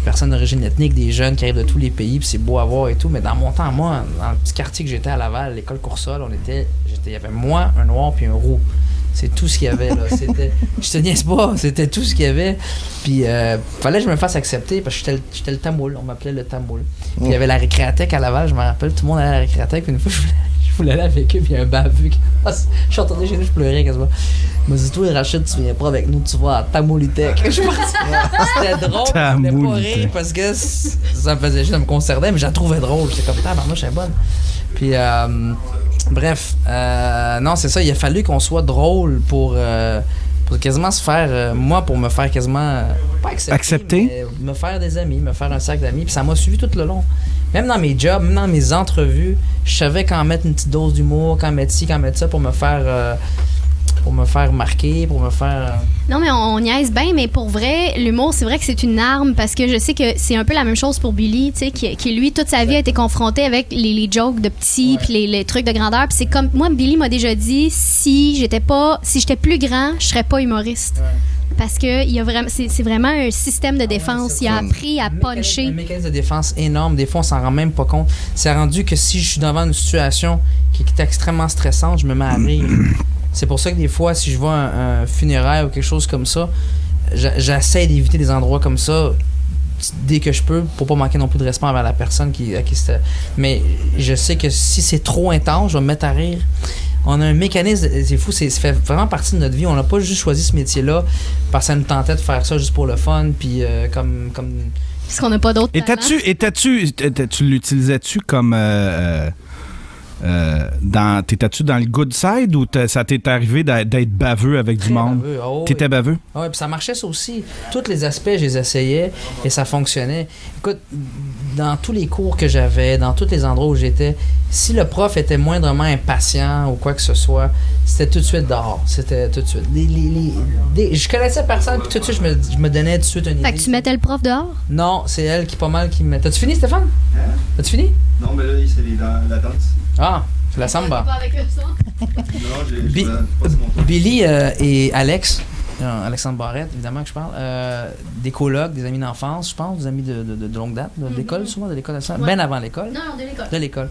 personnes d'origine ethnique, des jeunes qui arrivent de tous les pays, puis c'est beau à voir et tout. Mais dans mon temps, moi, dans le petit quartier que j'étais à Laval, l'école Coursol, il y avait moi, un noir puis un roux. C'est tout ce qu'il y avait, là. Je te niaise pas, c'était tout ce qu'il y avait. Puis, fallait que je me fasse accepter parce que j'étais le tamoul, on m'appelait le tamoul. Puis, il y avait la récréathèque à Laval, je me rappelle, tout le monde allait à la récréathèque. Puis, une fois, je voulais aller avec eux, puis il y a un bavu. Je suis entendu chez nous, je pleurais quasiment. Il m'a dit, toi, Rachid, tu viens pas avec nous, tu vas à Tamoulitech. C'était drôle, je voulais pas rire parce que ça me faisait juste, ça me concernait, mais je la trouvais drôle. J'étais comme, tabarnouche, elle est bonne. Puis, bref, non, c'est ça, il a fallu qu'on soit drôle pour quasiment se faire, moi, pour me faire quasiment, pas accepter? Mais me faire des amis, me faire un cercle d'amis, puis ça m'a suivi tout le long. Même dans mes jobs, même dans mes entrevues, je savais quand mettre une petite dose d'humour, quand mettre ci, quand mettre ça, pour me faire marquer, pour me faire... Non, mais on niaise bien, mais pour vrai, l'humour, c'est vrai que c'est une arme parce que je sais que c'est un peu la même chose pour Billy, tu sais, qui lui, toute sa vie, a été confronté avec les jokes de petits puis les trucs de grandeur. Puis c'est comme... Moi, Billy m'a déjà dit, si j'étais plus grand, je serais pas humoriste. Ouais. Parce que c'est vraiment un système de défense. Il a appris à puncher. Un mécanisme de défense énorme. Des fois, on s'en rend même pas compte. C'est rendu que si je suis devant une situation qui est extrêmement stressante, je me mets à rire. C'est pour ça que des fois, si je vois un funéraire ou quelque chose comme ça, j'essaie d'éviter des endroits comme ça dès que je peux pour pas manquer non plus de respect envers la personne à qui c'était. Mais je sais que si c'est trop intense, je vais me mettre à rire. On a un mécanisme, c'est fou, ça fait vraiment partie de notre vie. On n'a pas juste choisi ce métier-là parce que ça nous tentait de faire ça juste pour le fun, puis comme... Parce qu'on n'a pas d'autres talents. Tu l'utilisais-tu comme... t'étais-tu dans le good side ou ça t'est arrivé d'être baveux avec du monde? Baveux. Oh, t'étais baveux? Oui, puis ça marchait ça aussi. Tous les aspects, je les essayais et ça fonctionnait. Écoute, dans tous les cours que j'avais, dans tous les endroits où j'étais, si le prof était moindrement impatient ou quoi que ce soit, c'était tout de suite dehors. C'était tout de suite. Je connaissais personne, puis tout de suite, je me donnais tout de suite une idée. Fait que tu mettais le prof dehors? Non, c'est elle qui me met. T'as-tu fini, Stéphane? Hein? T'as-tu fini? Non, mais là, c'est la danse. Ah, c'est la samba. Pas avec le son. Non, Billy et Alex, Alexandre Barrette, évidemment que je parle, des colocs, des amis d'enfance, je pense, des amis de longue date, de l'école, souvent de l'école, bien avant l'école. Non, de l'école. De l'école.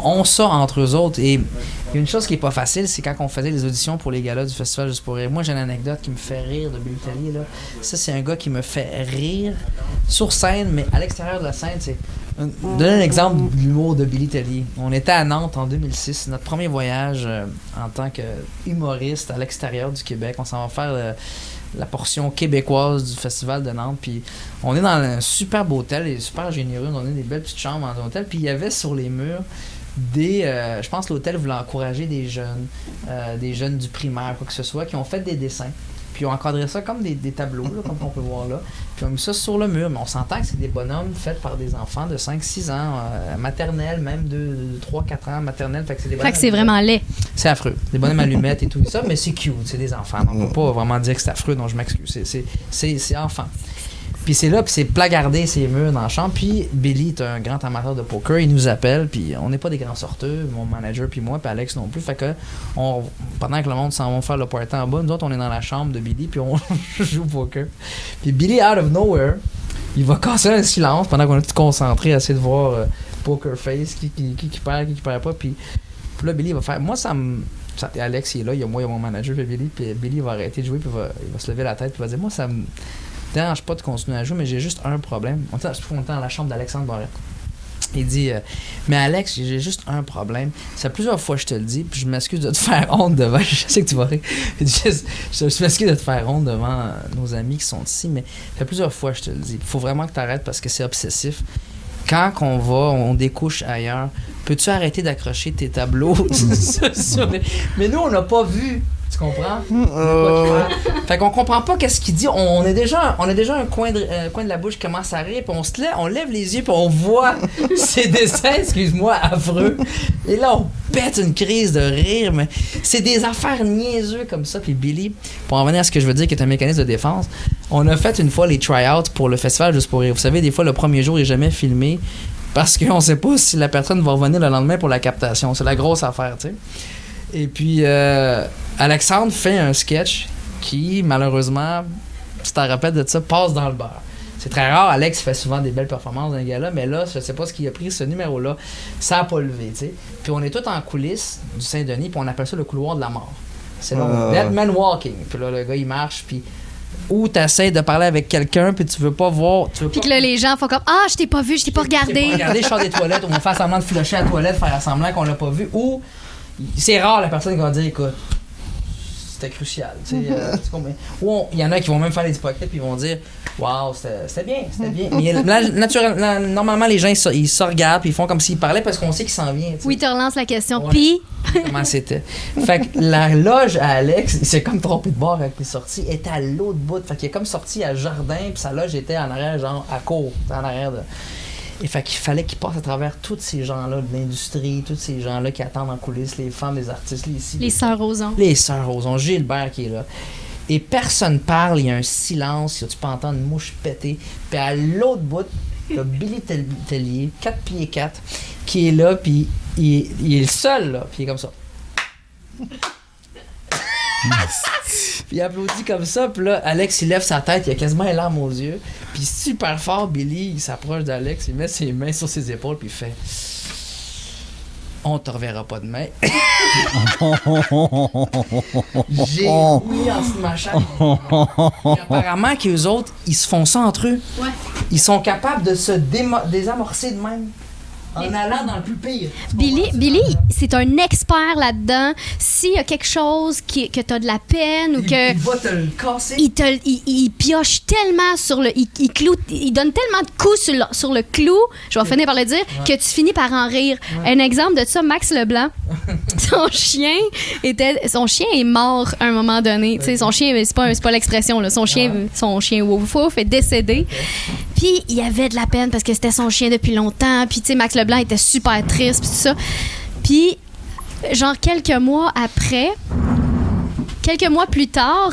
On sort entre eux autres et une chose qui est pas facile, c'est quand on faisait les auditions pour les galas du Festival Juste pour rire. Moi, j'ai une anecdote qui me fait rire de Billy Tellier, là. Ça, c'est un gars qui me fait rire sur scène, mais à l'extérieur de la scène, c'est... Donner un exemple de l'humour de Billy Tellier. On était à Nantes en 2006, c'est notre premier voyage en tant qu'humoriste à l'extérieur du Québec. On s'en va faire la portion québécoise du Festival de Nantes. Puis on est dans un superbe hôtel, il est super généreux, on a des belles petites chambres dans l'hôtel. Puis il y avait sur les murs je pense que l'hôtel voulait encourager des jeunes du primaire, quoi que ce soit, qui ont fait des dessins. Puis ils ont encadré ça comme des tableaux, là, comme on peut voir là. Puis ils ont mis ça sur le mur. Mais on s'entend que c'est des bonhommes faits par des enfants de 5-6 ans, maternelle, même de 3-4 ans, maternelle. Fait que c'est vraiment laid. C'est affreux. Des bonhommes allumettes et tout ça, mais c'est cute, c'est des enfants. Donc on peut pas vraiment dire que c'est affreux, donc je m'excuse. C'est enfant. Puis c'est là, puis c'est placardé ses murs dans la chambre. Puis Billy est un grand amateur de poker. Il nous appelle, puis on n'est pas des grands sorteux, mon manager puis moi, puis Alex non plus. Fait que pendant que le monde s'en va faire le party en bas, nous autres, on est dans la chambre de Billy, puis on joue au poker. Puis Billy, out of nowhere, il va casser un silence pendant qu'on est tout concentré à essayer de voir Poker Face, qui perd, qui perd pas. Puis là, Billy va faire... Moi, Alex, il est là, il y a moi, il y a mon manager, puis Billy va arrêter de jouer, puis il va se lever la tête, puis il va dire, moi, ça me dérange pas de continuer à jouer, mais j'ai juste un problème. On était dans la chambre d'Alexandre Barrette. Il dit, mais Alex, j'ai juste un problème. Ça fait plusieurs fois que je te le dis, puis je m'excuse de te faire honte devant... Je sais que tu vas rire. Je m'excuse de te faire honte devant nos amis qui sont ici, mais ça fait plusieurs fois que je te le dis. Il faut vraiment que tu arrêtes parce que c'est obsessif. Quand on découche ailleurs, peux-tu arrêter d'accrocher tes tableaux Mais nous, on n'a pas vu. Tu comprends? Fait qu'on comprend pas qu'est-ce qu'il dit. On a déjà un coin de la bouche qui commence à rire, puis on lève les yeux, puis on voit ces dessins, excuse-moi, affreux. Et là, on pète une crise de rire, mais c'est des affaires niaiseuses comme ça. Puis Billy, pour en revenir à ce que je veux dire, qui est un mécanisme de défense, on a fait une fois les try-outs pour le festival Juste pour rire. Vous savez, des fois, le premier jour, il n'est jamais filmé parce qu'on sait pas si la personne va revenir le lendemain pour la captation. C'est la grosse affaire, tu sais. Et puis, Alexandre fait un sketch qui, malheureusement, tu t'en rappelles de ça, passe dans le beurre. C'est très rare, Alex fait souvent des belles performances dans les gars-là, mais là, je sais pas ce qu'il a pris, ce numéro-là, ça a pas levé, tu sais. Puis on est tous en coulisses du Saint-Denis, puis on appelle ça le couloir de la mort. C'est là, Dead Man Walking. Puis là, le gars, il marche, puis... Ou t'essayes de parler avec quelqu'un, puis tu veux pas voir... Puis que là, les gens font comme « Ah, je t'ai pas vu, je t'ai pas regardé. » Je sors des toilettes, on va faire semblant de flusher à la toilette, faire semblant qu'on l'a pas vu, ou... C'est rare la personne qui va dire écoute, c'était crucial. Ou il y en a qui vont même faire des hypocrites puis ils vont dire waouh, c'était bien. Mais là, normalement, les gens ils se regardent puis ils font comme s'ils parlaient parce qu'on sait qu'il s'en vient. Oui, tu relances la question. Ouais. Puis. Comment c'était? Fait que la loge à Alex, il s'est comme trompé de bord avec les sorties, était à l'autre bout. Fait qu'il est comme sorti à jardin puis sa loge était en arrière, genre à court, en arrière de. Et fait qu'il fallait qu'il passe à travers tous ces gens-là de l'industrie, tous ces gens-là qui attendent en coulisses, les femmes, les artistes, les sœurs Roson. Les sœurs Roson, Gilbert qui est là. Et personne parle, il y a un silence, tu peux entendre une mouche péter. Puis à l'autre bout, il y a Billy Tellier, 4 pieds 4, qui est là, puis il est le seul, là, puis il est comme ça. Puis il applaudit comme ça, puis là, Alex, il lève sa tête, il a quasiment une larme aux yeux. Puis super fort, Billy, il s'approche d'Alex, il met ses mains sur ses épaules, puis il fait « On te reverra pas demain. » J'ai mis en ce machin. Apparemment qu'eux autres, ils se font ça entre eux. Ouais. Ils sont capables de se désamorcer de même. En allant dans le plus pire. Billy, c'est un expert là-dedans. S'il y a quelque chose que t'as de la peine ou que... Il va te le casser. Il pioche tellement sur le... Il donne tellement de coups sur le clou, je vais finir par le dire, que tu finis par en rire. Ouais. Un exemple de ça, Max Leblanc. Son chien est mort à un moment donné. Ouais. Son chien, c'est pas l'expression, là. Son chien Wouf Wouf est décédé. Okay. Puis il y avait de la peine parce que c'était son chien depuis longtemps. Puis tu sais, Max Leblanc était super triste, puis tout ça. Puis, genre quelques mois plus tard,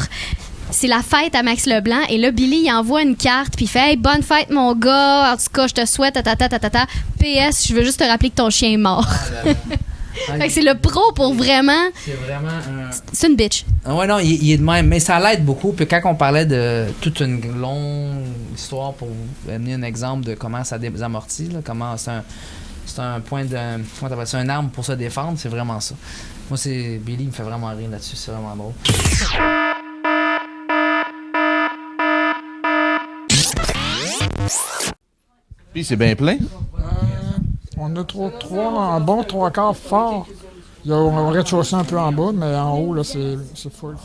c'est la fête à Max Leblanc. Et là, Billy, il envoie une carte, puis il fait « Hey, bonne fête, mon gars. En tout cas, je te souhaite, PS, je veux juste te rappeler que ton chien est mort. » Fait que c'est le pro pour vraiment... C'est vraiment C'est une bitch. Ouais, non, il est de même. Mais ça l'aide beaucoup. Puis quand on parlait de toute une longue histoire pour vous donner un exemple de comment ça désamortit, là, comment c'est un point de... Comment t'appelles ça? Un arme pour se défendre, c'est vraiment ça. Moi, Billy me fait vraiment rire là-dessus. C'est vraiment drôle. Puis c'est bien plein. On a trois bon, 3 quarts fort. Il y a un rez-de-chaussée un peu en bas, mais en haut, là, c'est full.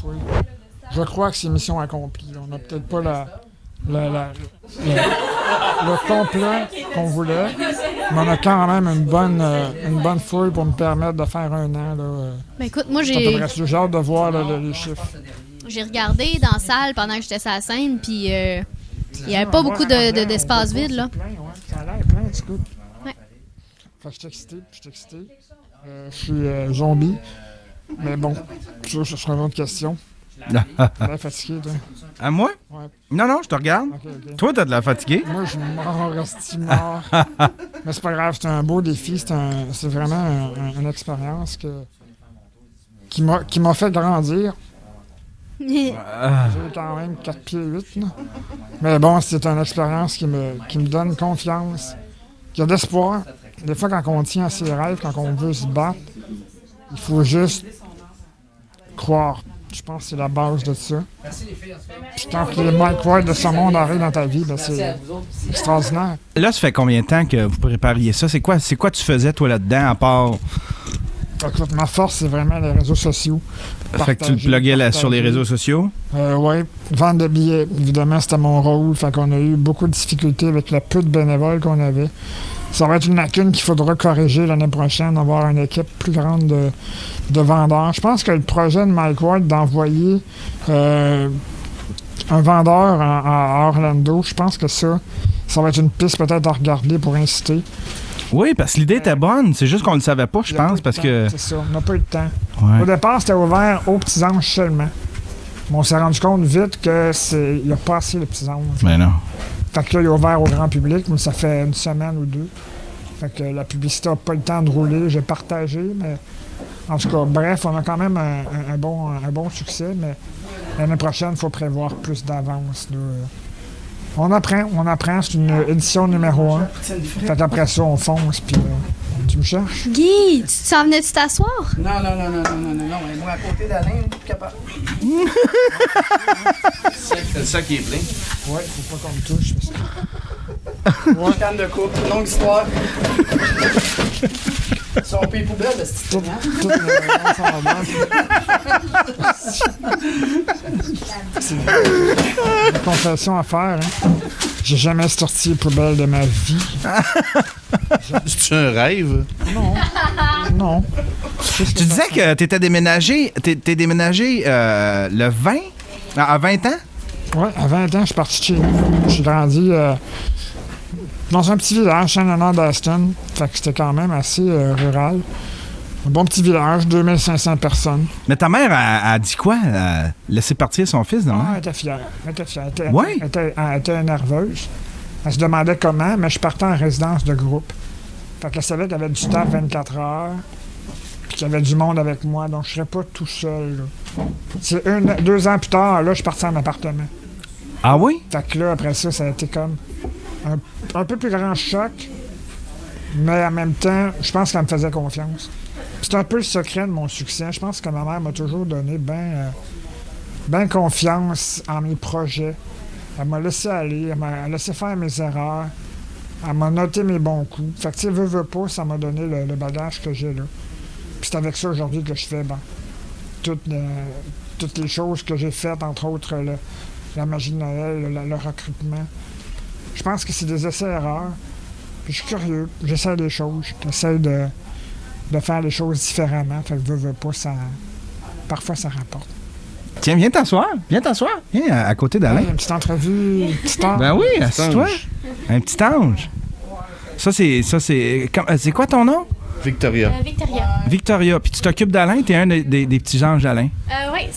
Je crois que c'est mission accomplie. On n'a peut-être pas le complet qu'on voulait, mais on a quand même une bonne foule pour me permettre de faire un an. Là. Ben écoute, moi j'ai hâte de voir les chiffres. J'ai regardé dans la salle pendant que j'étais sur la scène, puis il n'y avait pas beaucoup d'espace vide. Là. Ça a l'air plein, tu coup. Fait que je suis excité. Je suis zombie. Mais bon, ça sera une autre question. T'es fatigué, toi? À moi? Ouais. Non, je te regarde. Ok. Toi, t'as de la fatiguée. Moi, je suis mort. Mais c'est pas grave, c'est un beau défi. C'est vraiment une expérience qui m'a fait grandir. J'ai quand même 4 pieds 8. Là. Mais bon, c'est une expérience qui me donne confiance, qui a d'espoir. Des fois, quand on tient à ses rêves, quand on veut se battre, il faut juste croire. Je pense que c'est la base de ça. Puis quand les Mike Ward de ce monde arrivent dans ta vie, ben c'est extraordinaire. Là, ça fait combien de temps que vous prépariez ça? C'est quoi tu faisais, toi, là-dedans, à part... Écoute, ma force, c'est vraiment les réseaux sociaux. Fait que tu le pluguais sur les réseaux sociaux? Oui. Vendre de billets, évidemment, c'était mon rôle. Fait qu'on a eu beaucoup de difficultés avec le peu de bénévoles qu'on avait. Ça va être une lacune qu'il faudra corriger l'année prochaine, d'avoir une équipe plus grande de vendeurs. Je pense que le projet de Mike Ward d'envoyer un vendeur à Orlando, je pense que ça va être une piste peut-être à regarder pour inciter. Oui, parce que l'idée était bonne. C'est juste qu'on ne le savait pas, je pense, parce que... C'est ça, on n'a pas eu de temps. Ouais. Au départ, c'était ouvert aux petits anges seulement. Mais on s'est rendu compte vite qu'il n'y a pas assez de petits anges. Mais non. Fait que là, il est ouvert au grand public, mais ça fait une semaine ou deux. Fait que la publicité n'a pas le temps de rouler. J'ai partagé, mais... En tout cas, bref, on a quand même un bon succès, mais l'année prochaine, il faut prévoir plus d'avance. Là. On apprend, c'est une édition numéro 1. Fait qu'après ça, on fonce, puis tu me cherches? Guy, tu t'en venais-tu t'asseoir? Non, mais moi, à côté d'Alain, je suis plus capable. C'est ça qui est plein. Ouais, faut pas qu'on me touche. Ouais. Canne de coupe, longue histoire. Son pays poubelle, c'est tout. Toutes les réponses en bas. C'est une confession à faire, hein. J'ai jamais sorti les poubelles de ma vie. C'est un rêve? Non. Tu disais que t'étais déménagé. T'es déménagé le 20? À 20 ans? Oui, à 20 ans, je suis parti de chez nous. J'ai grandi dans un petit village, en nord d'Aston. Fait que c'était quand même assez rural. Un bon petit village, 2500 personnes. Mais ta mère a dit quoi? Elle a laissé partir son fils, non? Elle était fière. Elle Ouais? Elle était nerveuse. Elle se demandait comment, mais je partais en résidence de groupe. Fait qu'elle savait qu'il y avait du staff 24 heures, puis qu'il y avait du monde avec moi, donc je serais pas tout seul. Là. C'est 2 ans plus tard, là, je suis parti en appartement. Ah oui? Fait que là, après ça, ça a été comme un peu plus grand choc, mais en même temps, je pense qu'elle me faisait confiance. C'est un peu le secret de mon succès. Je pense que ma mère m'a toujours donné ben confiance en mes projets. Elle m'a laissé aller, elle m'a laissé faire mes erreurs, elle m'a noté mes bons coups. Fait que, tu sais, veux pas, ça m'a donné le bagage que j'ai là. Puis c'est avec ça aujourd'hui que je fais toutes les choses que j'ai faites, entre autres la magie de Noël, le recrutement. Je pense que c'est des essais-erreurs. Puis je suis curieux, j'essaie des choses, j'essaie de faire les choses différemment. Fait que veux pas, parfois ça rapporte. Tiens, viens t'asseoir. Viens à côté d'Alain. Une petite entrevue, un petit ange. Ben oui, assis-toi. Un petit ange. Ça, c'est quoi ton nom? Victoria. Victoria. Puis tu t'occupes d'Alain? T'es un des petits anges d'Alain? Oui,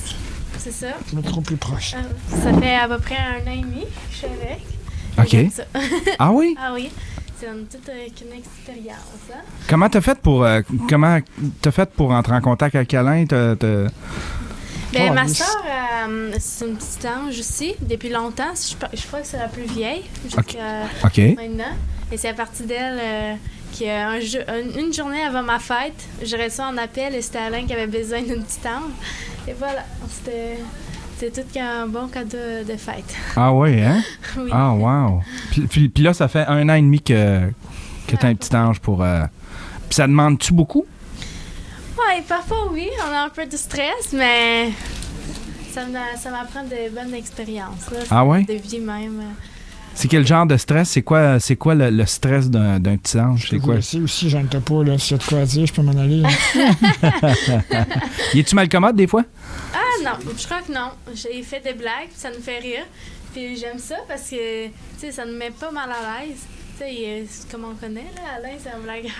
c'est ça. Micro plus proche. Ça fait à peu près 1 an et demi que je suis avec. OK. Ça. Ah oui? Ah oui. C'est toute une expérience. Hein? Comment t'as fait pour entrer en contact avec Alain? Ma soeur, c'est une petite ange aussi, depuis longtemps. Je crois que c'est la plus vieille, jusqu'à maintenant. Et c'est à partir d'elle qu'une journée avant ma fête, j'ai reçu un appel et c'était Alain qui avait besoin d'une petite ange. Et voilà, c'était tout qu'un bon cadeau de fête. Ah oui, hein? Oui. Ah, wow. Puis là, ça fait 1 an et demi que t'as un petit ange pour... Puis ça demande-tu beaucoup? Oui, parfois oui, on a un peu de stress, mais ça m'apprend de bonnes expériences. Là, ah ouais? De vie même. C'est quel genre de stress? C'est quoi le stress d'un petit ange? C'est quoi? Aussi, j'en ai pas, là. S'il y a de quoi dire, je peux m'en aller. Y es-tu malcommode des fois? Ah non, je crois que non. J'ai fait des blagues, ça nous fait rire. Puis j'aime ça parce que, ça nous met pas mal à l'aise. comme on connaît, là, Alain, c'est un blagueur.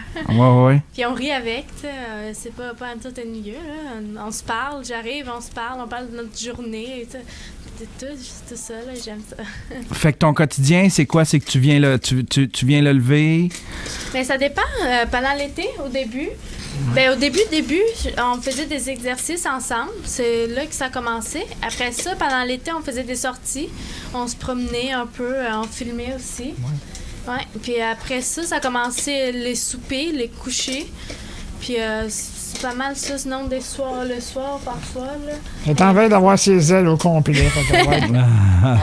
Ouais. Puis on rit avec, tu sais. C'est pas un tout ennuyeux, là. On se parle, j'arrive, on se parle, on parle de notre journée, tu sais. Tout ça, là, j'aime ça. Fait que ton quotidien, c'est quoi? C'est que tu viens le lever? Mais ça dépend. Pendant l'été, au début, au début, on faisait des exercices ensemble. C'est là que ça a commencé. Après ça, pendant l'été, on faisait des sorties. On se promenait un peu, on filmait aussi. Ouais. Puis après ça a commencé les soupers, les couchers. Puis c'est pas mal ça, sinon le soir, parfois. Là. Elle est en train d'avoir ses ailes au complet. Ça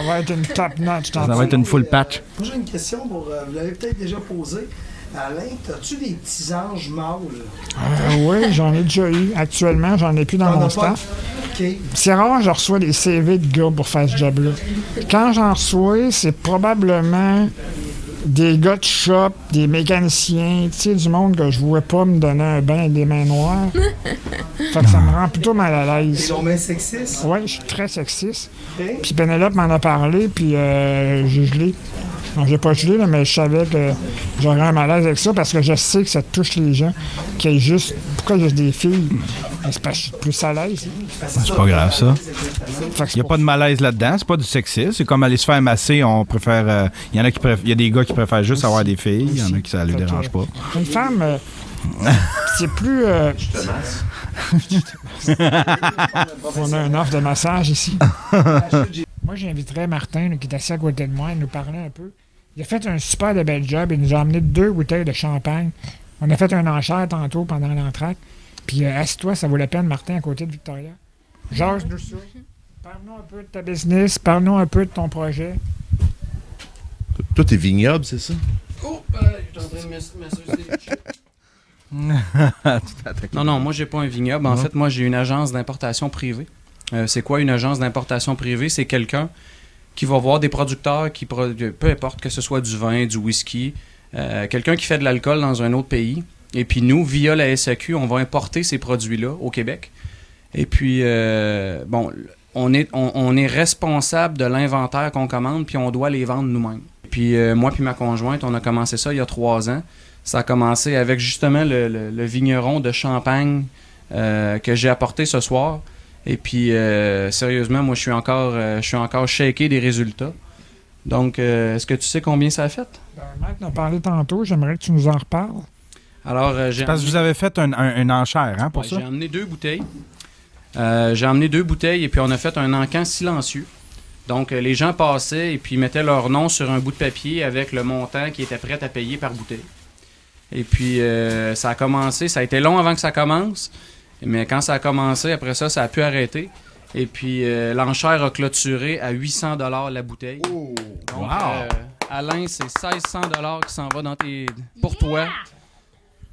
va être une top notch. Ça va être une full patch. Moi, j'ai une question pour. Vous l'avez peut-être déjà posée. Alain, as-tu des petits anges mâles? Oui, j'en ai déjà eu. Actuellement, j'en ai plus dans mon staff. Okay. C'est rare que je reçois des CV de gars pour faire ce job-là. Quand j'en reçois, c'est probablement des gars de shop, des mécaniciens, tu sais, du monde que je ne vois pas me donner un bain avec des mains noires. Fait que ça me rend plutôt mal à l'aise. Ils sont bien sexistes? Oui, je suis très sexiste. Okay. Puis Pénélope m'en a parlé, puis j'ai gelé. Non, j'ai pas gelé, là, mais je savais que j'aurais un malaise avec ça parce que je sais que ça touche les gens. Qu'il y ait juste. Pourquoi juste des filles? C'est parce que je suis plus à l'aise. C'est pas grave, ça. Il n'y a pas de malaise là-dedans, c'est pas du sexisme. C'est comme aller se faire masser, on préfère. Il y a des gars qui préfèrent juste avoir des filles, il y en a qui ça ne les dérange pas. Une femme, c'est plus. Je te masse. On a une offre de massage ici. Moi, j'inviterais Martin, là, qui est assis à côté de moi, à nous parler un peu. Il a fait un super de bel job. Il nous a amené 2 bouteilles de champagne. On a fait un enchère tantôt pendant l'entracte. Puis assis-toi, ça vaut la peine, Martin, à côté de Victoria. Georges de ça. Parle-nous un peu de ta business. Parle-nous un peu de ton projet. Toi, t'es vignoble, c'est ça? Oh, je suis en train de Non, moi, j'ai pas un vignoble. En fait, moi, j'ai une agence d'importation privée. C'est quoi une agence d'importation privée? C'est quelqu'un qui va voir des producteurs peu importe que ce soit du vin, du whisky, quelqu'un qui fait de l'alcool dans un autre pays. Et puis nous, via la SAQ, on va importer ces produits-là au Québec. Et puis, on est responsable de l'inventaire qu'on commande, puis on doit les vendre nous-mêmes. Puis moi puis ma conjointe, on a commencé ça il y a 3 ans. Ça a commencé avec justement le vigneron de Champagne que j'ai apporté ce soir. Et puis, sérieusement, moi, je suis encore shaké des résultats. Donc, est-ce que tu sais combien ça a fait? Mike en a parlé tantôt. J'aimerais que tu nous en reparles. Alors, parce que vous avez fait un enchère, hein, pour ça? J'ai amené 2 bouteilles. Et puis on a fait un encan silencieux. Donc, les gens passaient et puis mettaient leur nom sur un bout de papier avec le montant qui était prêt à payer par bouteille. Et puis, ça a commencé. Ça a été long avant que ça commence. Mais quand ça a commencé, après ça a pu arrêter. Et puis, l'enchère a clôturé à 800 $ la bouteille. Oh, donc, Alain, c'est 1600 $ qui s'en va pour toi.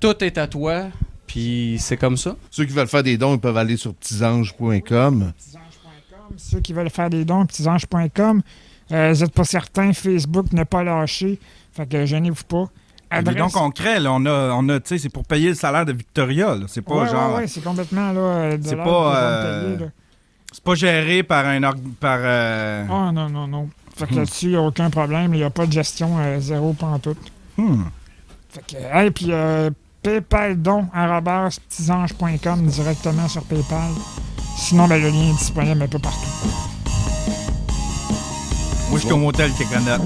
Tout est à toi. Puis, c'est comme ça. Ceux qui veulent faire des dons, ils peuvent aller sur petitsanges.com. Ceux qui veulent faire des dons, petitsanges.com. Vous n'êtes pas certains, Facebook n'a pas lâché. Fait que gênez-vous pas. Adresse... Donc, concret, là, on a tu sais, c'est pour payer le salaire de Victoria. Là. C'est pas genre. Oui, c'est complètement là. C'est pas. C'est pas géré par un. Ah, non. Fait que là-dessus, il n'y a aucun problème. Il n'y a pas de gestion zéro pantoute. Fait que, puis paypaldon@petitsanges.com directement sur PayPal. Sinon, le lien est disponible un peu partout. Moi, je suis au motel Kekonot.